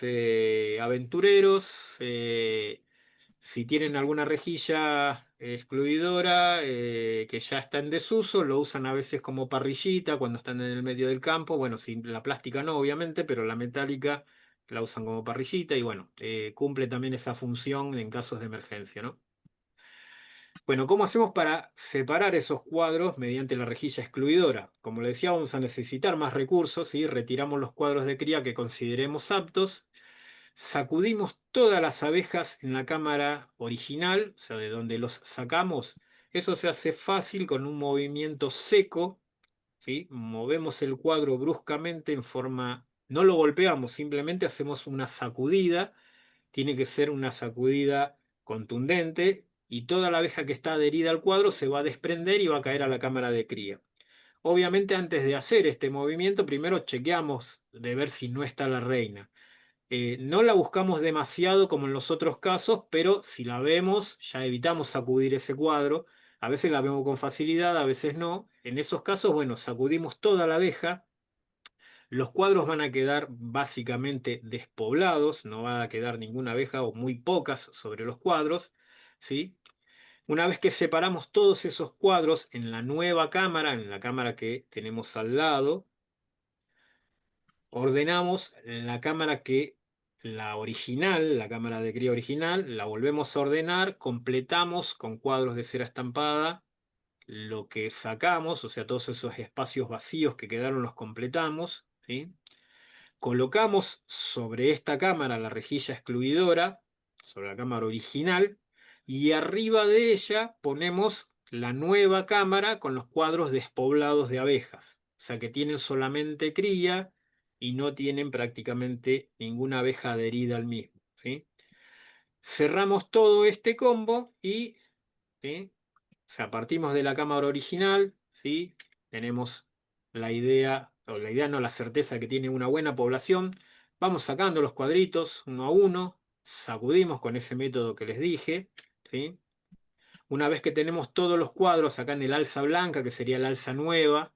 aventureros, si tienen alguna rejilla excluidora que ya está en desuso, lo usan a veces como parrillita cuando están en el medio del campo. Bueno, si la plástica no, obviamente, pero la metálica la usan como parrillita, y bueno, cumple también esa función en casos de emergencia, ¿no? Bueno, ¿cómo hacemos para separar esos cuadros mediante la rejilla excluidora? Como le decía, vamos a necesitar más recursos y retiramos los cuadros de cría que consideremos aptos. Sacudimos todas las abejas en la cámara original, o sea, de donde los sacamos. Eso se hace fácil con un movimiento seco, ¿sí? Movemos el cuadro bruscamente en forma... No lo golpeamos, simplemente hacemos una sacudida. Tiene que ser una sacudida contundente, y toda la abeja que está adherida al cuadro se va a desprender y va a caer a la cámara de cría. Obviamente, antes de hacer este movimiento, primero chequeamos de ver si no está la reina. No la buscamos demasiado como en los otros casos, pero si la vemos, ya evitamos sacudir ese cuadro. A veces la vemos con facilidad, a veces no. En esos casos, bueno, sacudimos toda la abeja. Los cuadros van a quedar básicamente despoblados, no va a quedar ninguna abeja o muy pocas sobre los cuadros, ¿sí? Una vez que separamos todos esos cuadros en la nueva cámara, en la cámara que tenemos al lado, ordenamos la cámara la original, la cámara de cría original, la volvemos a ordenar, completamos con cuadros de cera estampada lo que sacamos, o sea, todos esos espacios vacíos que quedaron los completamos, ¿sí? Colocamos sobre esta cámara la rejilla excluidora, sobre la cámara original, y arriba de ella ponemos la nueva cámara con los cuadros despoblados de abejas. O sea que tienen solamente cría y no tienen prácticamente ninguna abeja adherida al mismo. ¿Sí? Cerramos todo este combo y, ¿sí? O sea, partimos de la cámara original, ¿sí? Tenemos la idea, o la idea no, la certeza que tiene una buena población. Vamos sacando los cuadritos uno a uno, sacudimos con ese método que les dije, ¿sí? Una vez que tenemos todos los cuadros acá en el alza blanca, que sería la alza nueva,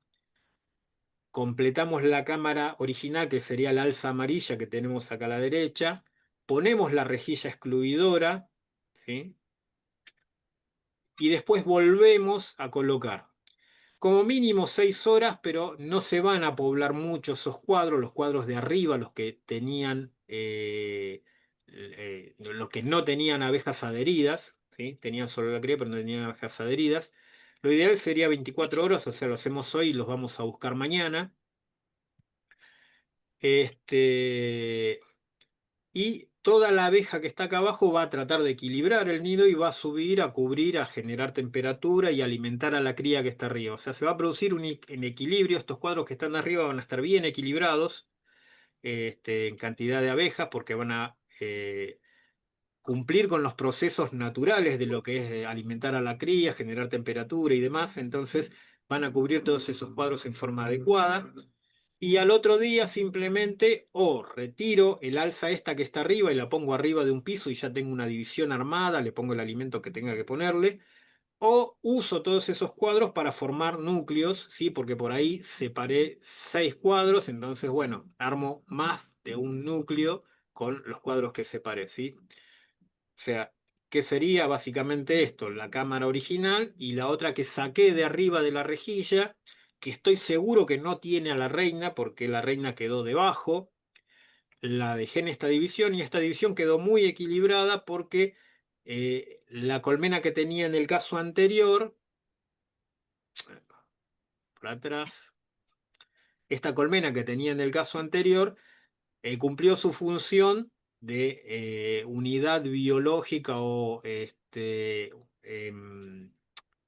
completamos la cámara original, que sería la alza amarilla que tenemos acá a la derecha, ponemos la rejilla excluidora, ¿sí? Y después volvemos a colocar. Como mínimo 6 horas, pero no se van a poblar mucho esos cuadros, los cuadros de arriba, los que tenían, los que no tenían abejas adheridas, ¿sí? Tenían solo la cría, pero no tenían abejas adheridas. Lo ideal sería 24 horas, o sea, lo hacemos hoy y los vamos a buscar mañana. Y toda la abeja que está acá abajo va a tratar de equilibrar el nido y va a subir, a cubrir, a generar temperatura y alimentar a la cría que está arriba. O sea, se va a producir un equilibrio. Estos cuadros que están arriba van a estar bien equilibrados en cantidad de abejas porque van a cumplir con los procesos naturales de lo que es alimentar a la cría, generar temperatura y demás. Entonces van a cubrir todos esos cuadros en forma adecuada. Y al otro día simplemente o retiro el alza esta que está arriba y la pongo arriba de un piso y ya tengo una división armada, le pongo el alimento que tenga que ponerle, o uso todos esos cuadros para formar núcleos, ¿sí? Porque por ahí separé 6 cuadros, entonces bueno, armo más de un núcleo con los cuadros que separé, ¿sí? O sea, ¿qué sería básicamente esto? La cámara original y la otra que saqué de arriba de la rejilla, que estoy seguro que no tiene a la reina porque la reina quedó debajo. La dejé en esta división y esta división quedó muy equilibrada porque la colmena que tenía en el caso anterior, por atrás, esta colmena que tenía en el caso anterior cumplió su función de unidad biológica o em,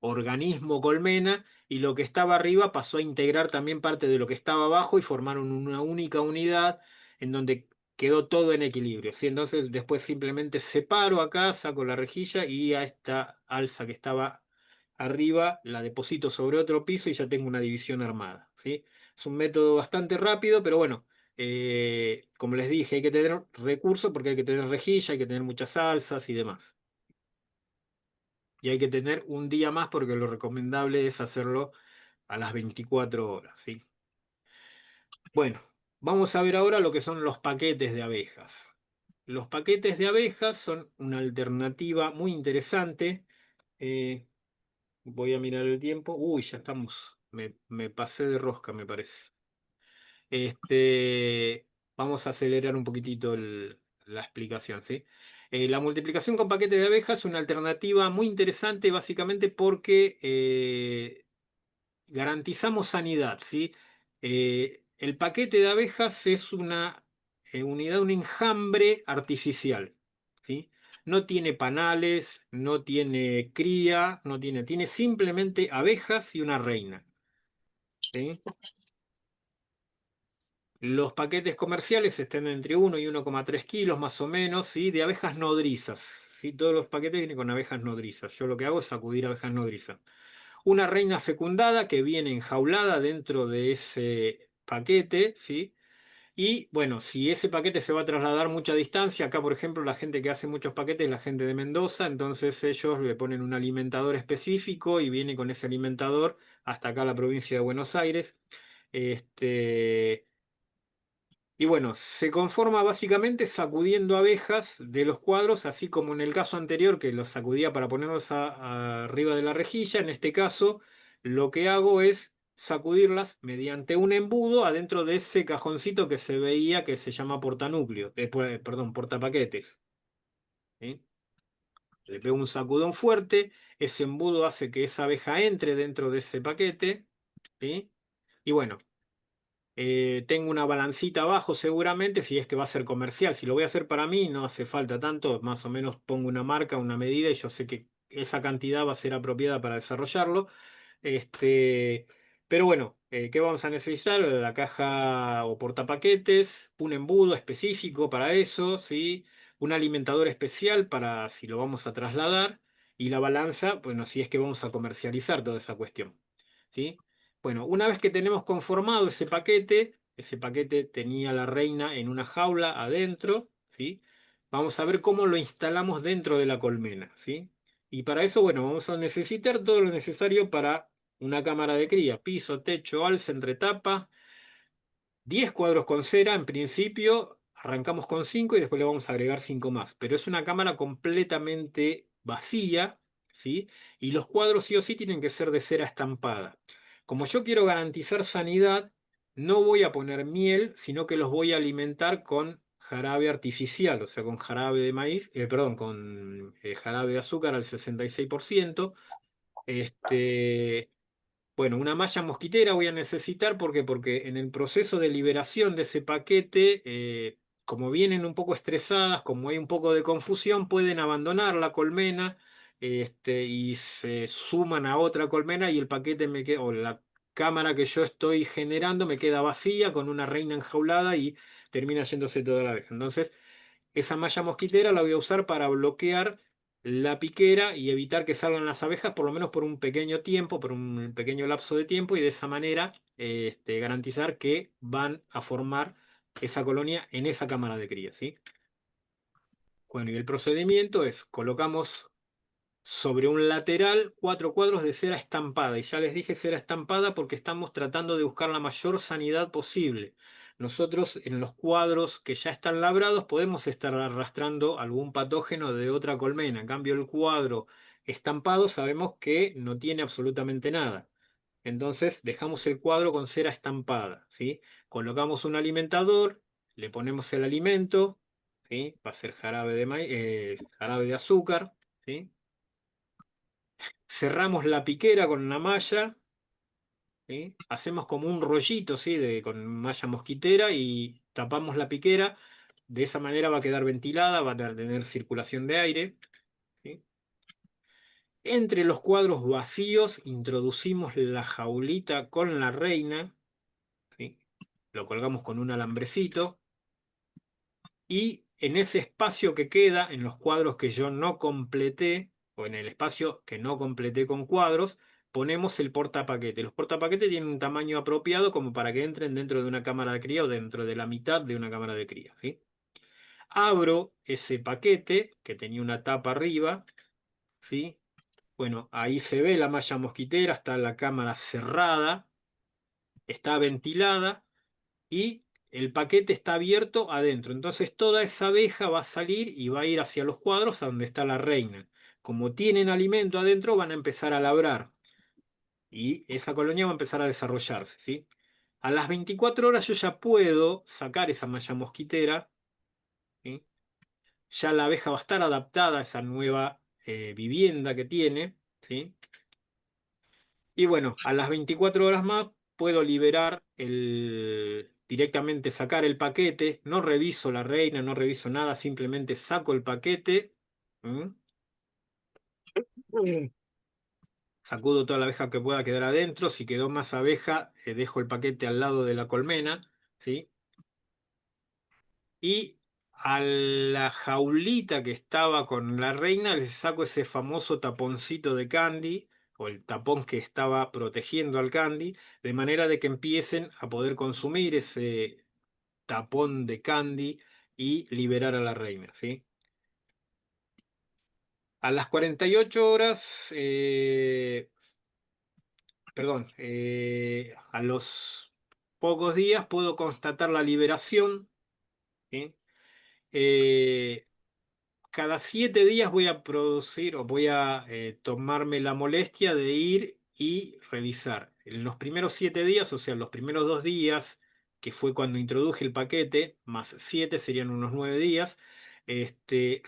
organismo colmena, y lo que estaba arriba pasó a integrar también parte de lo que estaba abajo y formaron una única unidad en donde quedó todo en equilibrio, ¿sí? Entonces después simplemente separo acá, saco la rejilla y a esta alza que estaba arriba la deposito sobre otro piso y ya tengo una división armada, ¿sí? Es un método bastante rápido, pero bueno, como les dije, hay que tener recursos porque hay que tener rejilla, hay que tener muchas salsas y demás. Y hay que tener un día más porque lo recomendable es hacerlo a las 24 horas, ¿sí? Bueno, vamos a ver ahora lo que son los paquetes de abejas. Los paquetes de abejas son una alternativa muy interesante. Eh, Voy a mirar el tiempo. Uy, ya estamos. Me pasé de rosca, me parece. Vamos a acelerar un poquitito la explicación, ¿sí? La multiplicación con paquetes de abejas es una alternativa muy interesante, básicamente porque garantizamos sanidad, ¿sí? El paquete de abejas es una unidad, un enjambre artificial, ¿sí? No tiene panales, no tiene cría, tiene simplemente abejas y una reina, ¿sí? Los paquetes comerciales están entre 1 y 1,3 kilos más o menos, ¿sí? De abejas nodrizas, ¿sí? Todos los paquetes vienen con abejas nodrizas. Yo lo que hago es sacudir abejas nodrizas. Una reina fecundada que viene enjaulada dentro de ese paquete, ¿sí? Y bueno, si ese paquete se va a trasladar mucha distancia, acá por ejemplo la gente que hace muchos paquetes es la gente de Mendoza, entonces ellos le ponen un alimentador específico y viene con ese alimentador hasta acá a la provincia de Buenos Aires. Este, y bueno, se conforma básicamente sacudiendo abejas de los cuadros, así como en el caso anterior que los sacudía para ponerlos arriba de la rejilla. En este caso, lo que hago es sacudirlas mediante un embudo adentro de ese cajoncito que se veía que se llama portanúcleo, perdón, portapaquetes, ¿sí? Le pego un sacudón fuerte, ese embudo hace que esa abeja entre dentro de ese paquete, ¿sí? Y bueno. Tengo una balancita abajo seguramente, si es que va a ser comercial. Si lo voy a hacer para mí, no hace falta tanto. Más o menos pongo una marca, una medida y yo sé que esa cantidad va a ser apropiada para desarrollarlo. Este, pero bueno, ¿qué vamos a necesitar? La caja o portapaquetes, un embudo específico para eso, ¿sí? Un alimentador especial para si lo vamos a trasladar y la balanza, bueno, si es que vamos a comercializar toda esa cuestión, ¿sí? Bueno, una vez que tenemos conformado ese paquete, Ese paquete tenía la reina en una jaula adentro, ¿sí? Vamos a ver cómo lo instalamos dentro de la colmena, ¿sí? Y para eso, bueno, vamos a necesitar todo lo necesario para una cámara de cría: piso, techo, alza, entretapa, 10 cuadros con cera. En principio arrancamos con 5 y después le vamos a agregar 5 más, pero es una cámara completamente vacía, ¿sí? Y los cuadros sí o sí tienen que ser de cera estampada. Como yo quiero garantizar sanidad, no voy a poner miel, sino que los voy a alimentar con jarabe artificial, o sea, con jarabe de maíz, perdón, con jarabe de azúcar al 66%. Este, bueno, una malla mosquitera voy a necesitar, ¿por qué? Porque en el proceso de liberación de ese paquete, como vienen un poco estresadas, como hay un poco de confusión, pueden abandonar la colmena, y se suman a otra colmena y el paquete me queda, o la cámara que yo estoy generando me queda vacía con una reina enjaulada y termina yéndose toda la abeja. Entonces, esa malla mosquitera la voy a usar para bloquear la piquera y evitar que salgan las abejas, por lo menos por un pequeño tiempo, por un pequeño lapso de tiempo, y de esa manera garantizar que van a formar esa colonia en esa cámara de cría, ¿sí? Bueno, y el procedimiento es: colocamos sobre un lateral 4 cuadros de cera estampada. Y ya les dije cera estampada porque estamos tratando de buscar la mayor sanidad posible. Nosotros en los cuadros que ya están labrados podemos estar arrastrando algún patógeno de otra colmena. En cambio, el cuadro estampado sabemos que no tiene absolutamente nada. Entonces dejamos el cuadro con cera estampada, ¿sí? Colocamos un alimentador, le ponemos el alimento, ¿sí? Va a ser jarabe de jarabe de azúcar, ¿sí? Cerramos la piquera con una malla, ¿sí? Hacemos como un rollito, ¿sí? Con malla mosquitera, y tapamos la piquera. De esa manera va a quedar ventilada, va a tener circulación de aire, ¿sí? Entre los cuadros vacíos introducimos la jaulita con la reina, ¿sí? Lo colgamos con un alambrecito. Y en ese espacio que queda, en los cuadros que yo no completé, o en el espacio que no completé con cuadros, ponemos el portapaquete. Los portapaquetes tienen un tamaño apropiado como para que entren dentro de una cámara de cría o dentro de la mitad de una cámara de cría, ¿sí? Abro ese paquete que tenía una tapa arriba, ¿sí? Bueno, ahí se ve la malla mosquitera, está la cámara cerrada, está ventilada y el paquete está abierto adentro. Entonces toda esa abeja va a salir y va a ir hacia los cuadros a donde está la reina. Como tienen alimento adentro, van a empezar a labrar y esa colonia va a empezar a desarrollarse, ¿sí? A las 24 horas yo ya puedo sacar esa malla mosquitera, ¿sí? Ya la abeja va a estar adaptada a esa nueva vivienda que tiene, ¿sí? Y bueno, a las 24 horas más puedo liberar directamente sacar el paquete. No reviso la reina, no reviso nada, simplemente saco el paquete. ¿Mm? Mm. Sacudo toda la abeja que pueda quedar adentro. Si quedó más abeja, dejo el paquete al lado de la colmena, ¿sí? Y a la jaulita que estaba con la reina le saco ese famoso taponcito de candy, o el tapón que estaba protegiendo al candy, de manera de que empiecen a poder consumir ese tapón de candy y liberar a la reina, ¿sí? A las 48 horas, perdón, a los pocos días puedo constatar la liberación, ¿sí? Eh, Cada 7 días voy a producir, o voy a tomarme la molestia de ir y revisar. En los primeros 7 días, o sea, los primeros 2 días, que fue cuando introduje el paquete, más 7 serían unos 9 días,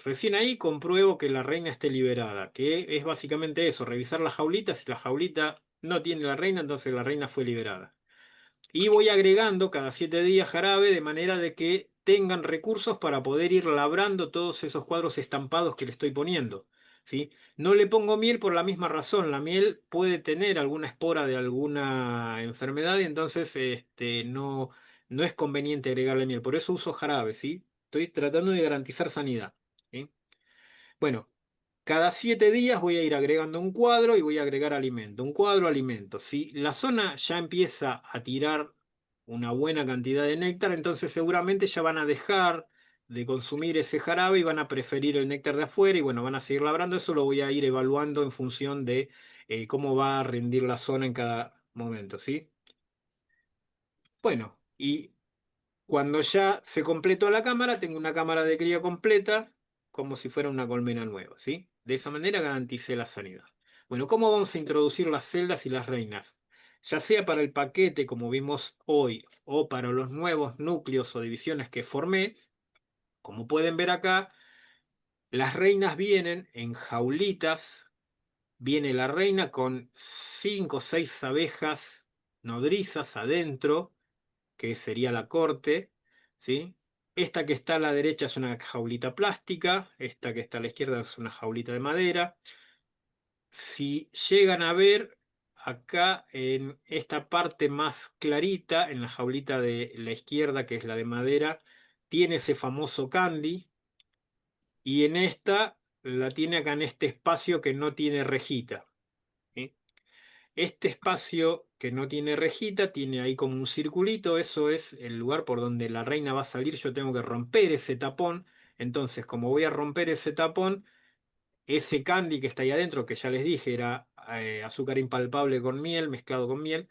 recién ahí compruebo que la reina esté liberada, que es básicamente eso: revisar la jaulita. Si la jaulita no tiene la reina, entonces la reina fue liberada. Y voy agregando cada 7 días jarabe, de manera de que tengan recursos para poder ir labrando todos esos cuadros estampados que le estoy poniendo, ¿sí? No le pongo miel por la misma razón. La miel puede tener alguna espora de alguna enfermedad y entonces no es conveniente agregarle miel. Por eso uso jarabe, ¿sí? Estoy tratando de garantizar sanidad, ¿sí? Bueno, cada 7 días voy a ir agregando un cuadro y voy a agregar alimento. Un cuadro, alimento. Si la zona ya empieza a tirar una buena cantidad de néctar, entonces seguramente ya van a dejar de consumir ese jarabe y van a preferir el néctar de afuera y bueno, van a seguir labrando. Eso lo voy a ir evaluando en función de cómo va a rendir la zona en cada momento, ¿sí? Bueno, y cuando ya se completó la cámara, tengo una cámara de cría completa, como si fuera una colmena nueva, ¿sí? De esa manera garanticé la sanidad. Bueno, ¿cómo vamos a introducir las celdas y las reinas? Ya sea para el paquete, como vimos hoy, o para los nuevos núcleos o divisiones que formé, como pueden ver acá, las reinas vienen en jaulitas. Viene la reina con 5 o 6 abejas nodrizas adentro, que sería la corte, ¿sí? Esta que está a la derecha es una jaulita plástica, esta que está a la izquierda es una jaulita de madera. Si llegan a ver acá en esta parte más clarita, en la jaulita de la izquierda, que es la de madera, tiene ese famoso candy, y en esta la tiene acá en este espacio que no tiene rejita, ¿sí? Este espacio que no tiene rejita, tiene ahí como un circulito, eso es el lugar por donde la reina va a salir. Yo tengo que romper ese tapón. Entonces, como voy a romper ese tapón, ese candy que está ahí adentro, que ya les dije, era azúcar impalpable con miel, mezclado con miel,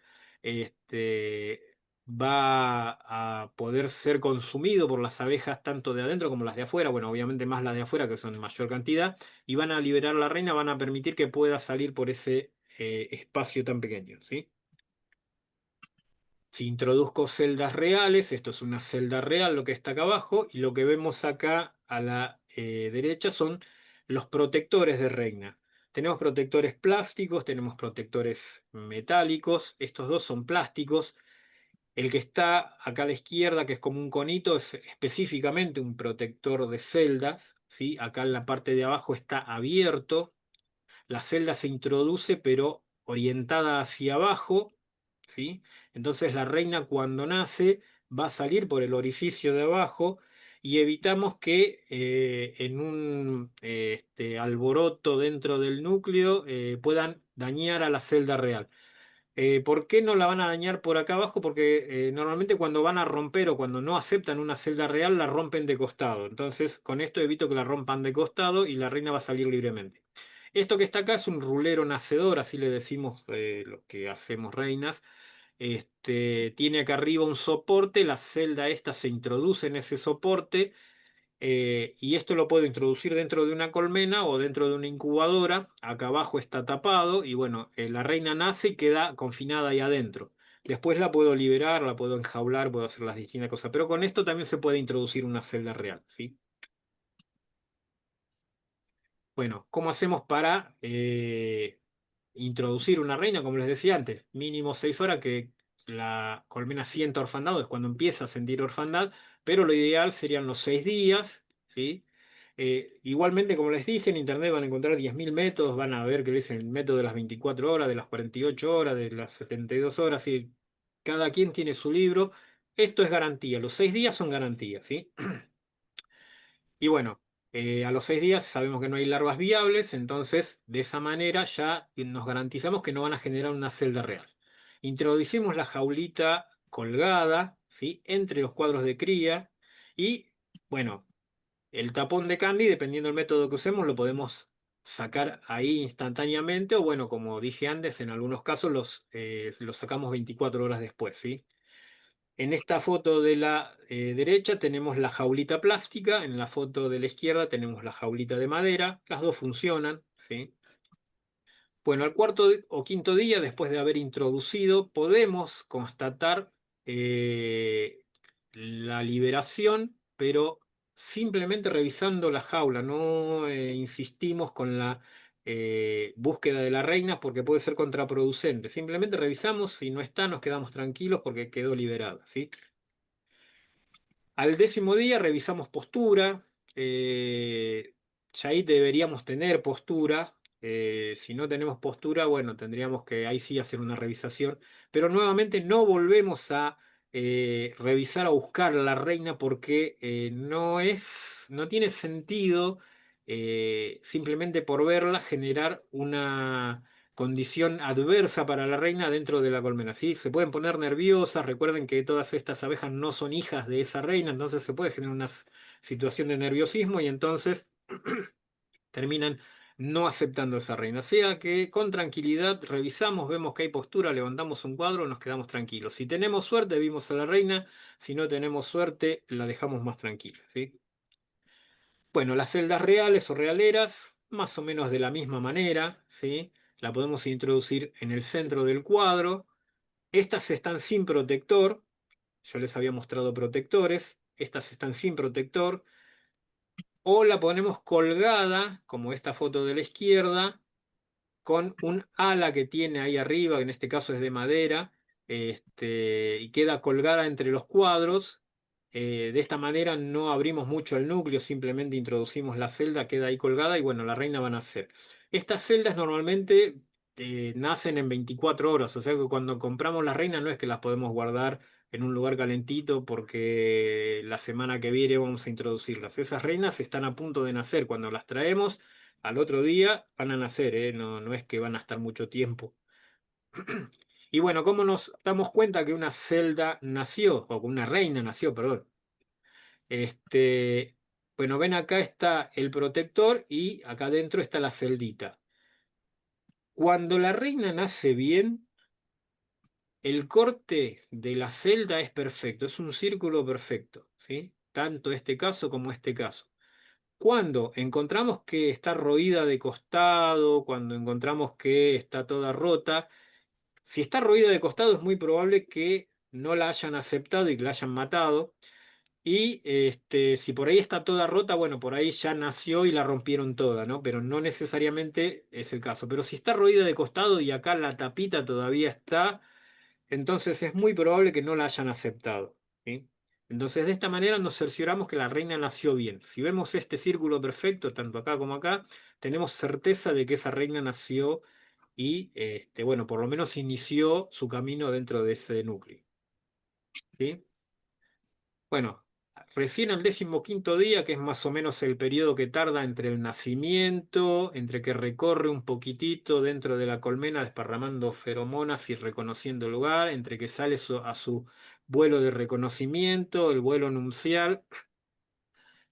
va a poder ser consumido por las abejas tanto de adentro como las de afuera. Bueno, obviamente más las de afuera, que son en mayor cantidad, y van a liberar a la reina, van a permitir que pueda salir por ese espacio tan pequeño, ¿sí? Si introduzco celdas reales, esto es una celda real, lo que está acá abajo, y lo que vemos acá a la derecha son los protectores de reina. Tenemos protectores plásticos, tenemos protectores metálicos, estos dos son plásticos. El que está acá a la izquierda, que es como un conito, es específicamente un protector de celdas, ¿sí? Acá en la parte de abajo está abierto, la celda se introduce pero orientada hacia abajo, ¿sí? Entonces la reina cuando nace va a salir por el orificio de abajo y evitamos que en un alboroto dentro del núcleo puedan dañar a la celda real. ¿Por qué no la van a dañar por acá abajo? Porque normalmente cuando van a romper o cuando no aceptan una celda real la rompen de costado. Entonces con esto evito que la rompan de costado y la reina va a salir libremente. Esto que está acá es un rulero nacedor, así le decimos los que hacemos reinas. Tiene acá arriba un soporte, la celda esta se introduce en ese soporte y esto lo puedo introducir dentro de una colmena o dentro de una incubadora. Acá abajo está tapado y bueno, la reina nace y queda confinada ahí adentro. Después la puedo liberar, la puedo enjaular, puedo hacer las distintas cosas, pero con esto también se puede introducir una celda real, ¿sí? Bueno, ¿cómo hacemos para introducir una reina? Como les decía antes, mínimo 6 horas que la colmena sienta orfandad, es cuando empieza a sentir orfandad, pero lo ideal serían los 6 días, ¿sí? Igualmente, como les dije, en internet van a encontrar 10.000 métodos, van a ver que dicen el método de las 24 horas, de las 48 horas, de las 72 horas, y cada quien tiene su libro. Esto es garantía, los 6 días son garantía, ¿sí? Y bueno, a los 6 días sabemos que no hay larvas viables, entonces de esa manera ya nos garantizamos que no van a generar una celda real. Introducimos la jaulita colgada, ¿sí? Entre los cuadros de cría y bueno, el tapón de candy, dependiendo del método que usemos, lo podemos sacar ahí instantáneamente o bueno, como dije antes, en algunos casos los sacamos 24 horas después, ¿sí? En esta foto de la derecha tenemos la jaulita plástica, en la foto de la izquierda tenemos la jaulita de madera, las dos funcionan, ¿sí? Bueno, al o quinto día, después de haber introducido, podemos constatar la liberación, pero simplemente revisando la jaula, no insistimos con la búsqueda de la reina porque puede ser contraproducente. Simplemente revisamos, si no está, nos quedamos tranquilos porque quedó liberada, ¿sí? Al 10.º día revisamos postura, ya ahí deberíamos tener postura, si no tenemos postura, bueno, tendríamos que ahí sí hacer una revisación, pero nuevamente no volvemos a revisar, a buscar a la reina porque no tiene sentido simplemente por verla generar una condición adversa para la reina dentro de la colmena, ¿sí? Se pueden poner nerviosas, recuerden que todas estas abejas no son hijas de esa reina, entonces se puede generar una situación de nerviosismo y entonces terminan no aceptando esa reina. O sea que con tranquilidad revisamos, vemos que hay postura, levantamos un cuadro, nos quedamos tranquilos. Si tenemos suerte, vimos a la reina, si no tenemos suerte, la dejamos más tranquila, ¿sí? Bueno, las celdas reales o realeras, más o menos de la misma manera, ¿sí? La podemos introducir en el centro del cuadro. Estas están sin protector. Yo les había mostrado protectores. Estas están sin protector. O la ponemos colgada, como esta foto de la izquierda, con un ala que tiene ahí arriba, que en este caso es de madera, y queda colgada entre los cuadros. De esta manera no abrimos mucho el núcleo, simplemente introducimos la celda, queda ahí colgada y bueno, la reina va a nacer. Estas celdas normalmente nacen en 24 horas, o sea que cuando compramos las reinas no es que las podemos guardar en un lugar calentito porque la semana que viene vamos a introducirlas. Esas reinas están a punto de nacer. Cuando las traemos, al otro día van a nacer, ¿eh? No, no es que van a estar mucho tiempo. Y bueno, ¿cómo nos damos cuenta que una celda nació, o que una reina nació, perdón? Este, bueno, ven acá está el protector y acá adentro está la celdita. Cuando la reina nace bien, el corte de la celda es perfecto, es un círculo perfecto, ¿sí? Tanto este caso como este caso. Cuando encontramos que está roída de costado, cuando encontramos que está toda rota, si está roída de costado es muy probable que no la hayan aceptado y que la hayan matado. Y si por ahí está toda rota, bueno, por ahí ya nació y la rompieron toda, ¿no? Pero no necesariamente es el caso. Pero si está roída de costado y acá la tapita todavía está, entonces es muy probable que no la hayan aceptado, ¿sí? Entonces de esta manera nos cercioramos que la reina nació bien. Si vemos este círculo perfecto, tanto acá como acá, tenemos certeza de que esa reina nació y, bueno, por lo menos inició su camino dentro de ese núcleo, ¿sí? Bueno, recién al 15.º día, que es más o menos el periodo que tarda entre el nacimiento, entre que recorre un poquitito dentro de la colmena desparramando feromonas y reconociendo el lugar, entre que sale a su vuelo de reconocimiento, el vuelo nupcial,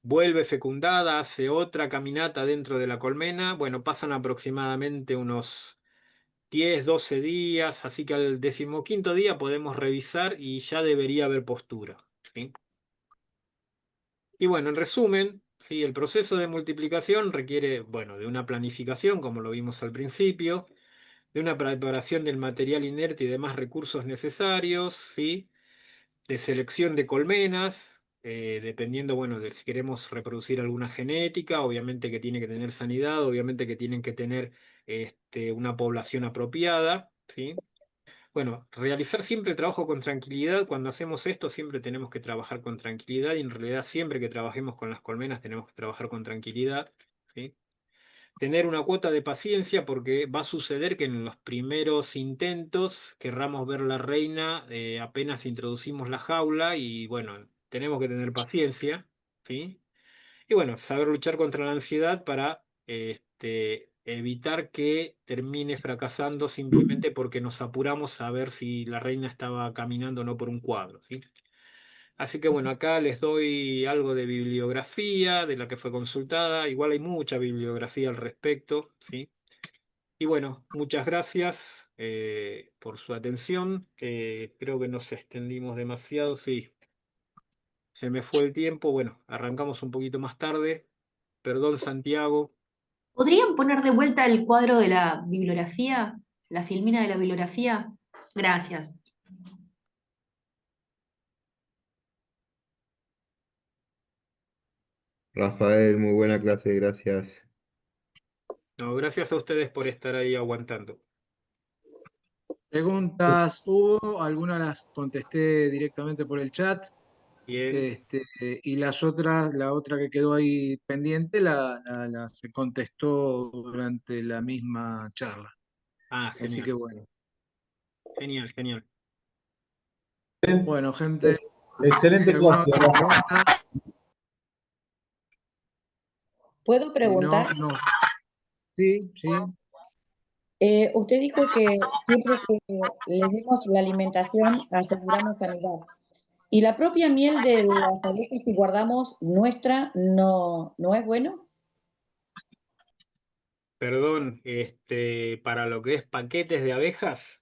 vuelve fecundada, hace otra caminata dentro de la colmena, bueno, pasan aproximadamente unos 10, 12 días, así que al 15.º día podemos revisar y ya debería haber postura, ¿sí? Y bueno, en resumen, ¿sí? El proceso de multiplicación requiere, bueno, de una planificación, como lo vimos al principio, de una preparación del material inerte y demás recursos necesarios, ¿sí? De selección de colmenas, dependiendo, bueno, de si queremos reproducir alguna genética, obviamente que tiene que tener sanidad, obviamente que tienen que tener una población apropiada, ¿sí? Bueno, realizar siempre el trabajo con tranquilidad. Cuando hacemos esto, siempre tenemos que trabajar con tranquilidad y en realidad siempre que trabajemos con las colmenas tenemos que trabajar con tranquilidad, ¿sí? Tener una cuota de paciencia porque va a suceder que en los primeros intentos querramos ver la reina apenas introducimos la jaula y bueno, tenemos que tener paciencia, ¿sí? Y bueno, saber luchar contra la ansiedad para evitar que termine fracasando simplemente porque nos apuramos a ver si la reina estaba caminando o no por un cuadro, ¿sí? Así que bueno, acá les doy algo de bibliografía de la que fue consultada. Igual hay mucha bibliografía al respecto, ¿sí? Y bueno, muchas gracias por su atención. Creo que nos extendimos demasiado, sí. Se me fue el tiempo. Bueno, arrancamos un poquito más tarde. Perdón, Santiago. ¿Podrían poner de vuelta el cuadro de la bibliografía, la filmina de la bibliografía? Gracias. Rafael, muy buena clase, gracias. No, gracias a ustedes por estar ahí aguantando. Preguntas hubo, algunas las contesté directamente por el chat. Bien. Y las otras, la otra que quedó ahí pendiente, se contestó durante la misma charla. Ah, Así que genial. bueno. Genial, genial. Bueno, gente, Excelente ¿alguna clase, otra Rafa. pregunta? ¿Puedo Si no, preguntar? no. Sí, sí. Usted dijo que siempre que les demos la alimentación aseguramos sanidad. ¿Y la propia miel de las abejas si guardamos nuestra no es bueno? Perdón, para lo que es paquetes de abejas.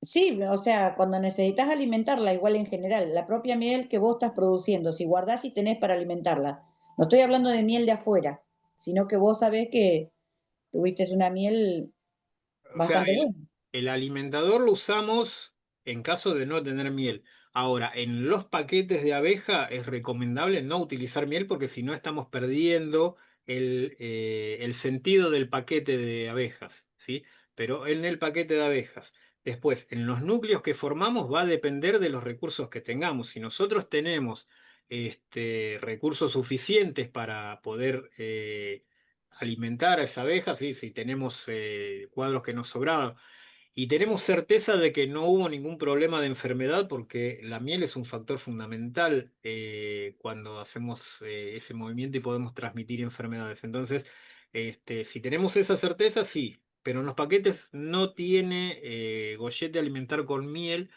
Sí, o sea, cuando necesitas alimentarla, igual en general, la propia miel que vos estás produciendo, si guardás y tenés para alimentarla. No estoy hablando de miel de afuera, sino que vos sabés que tuviste una miel O sea, bastante buena. el alimentador lo usamos en caso de no tener miel. Ahora, en los paquetes de abeja es recomendable no utilizar miel porque si no estamos perdiendo el sentido del paquete de abejas, ¿sí? Pero en el paquete de abejas. Después, en los núcleos que formamos va a depender de los recursos que tengamos. Si nosotros tenemos recursos suficientes para poder alimentar a esa abeja, ¿sí? Si tenemos cuadros que nos sobraron y tenemos certeza de que no hubo ningún problema de enfermedad porque la miel es un factor fundamental cuando hacemos ese movimiento y podemos transmitir enfermedades. Entonces, si tenemos esa certeza, sí, pero en los paquetes no tiene gollete alimentar con miel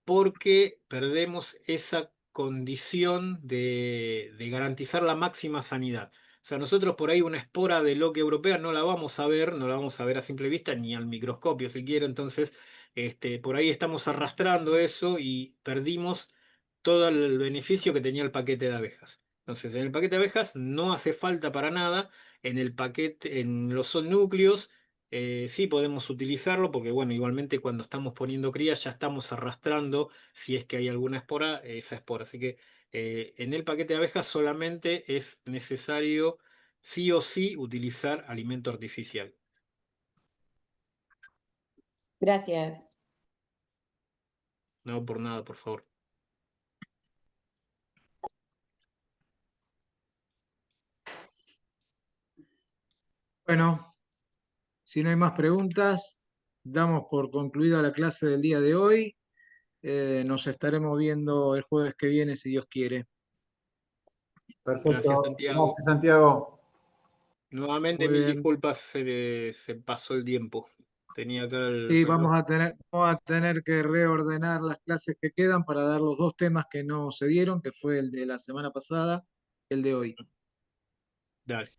porque perdemos esa condición de garantizar la máxima sanidad. O sea, nosotros por ahí una espora de loque europea no la vamos a ver, no la vamos a ver a simple vista ni al microscopio siquiera, entonces por ahí estamos arrastrando eso y perdimos todo el beneficio que tenía el paquete de abejas. Entonces, en el paquete de abejas no hace falta para nada, en el paquete, en los núcleos sí podemos utilizarlo porque, bueno, igualmente cuando estamos poniendo crías ya estamos arrastrando, si es que hay alguna espora, esa espora. Así que en el paquete de abejas solamente es necesario sí o sí utilizar alimento artificial. Gracias. No por nada, por favor. Bueno, si no hay más preguntas, damos por concluida la clase del día de hoy. Nos estaremos viendo el jueves que viene, si Dios quiere. Gracias, Perfecto. Santiago. Gracias, Santiago. Nuevamente Muy mil bien. disculpas, se pasó el tiempo. Tenía acá el Sí, reloj. vamos a tener que reordenar las clases que quedan para dar los dos temas que no se dieron, que fue el de la semana pasada y el de hoy. Dale.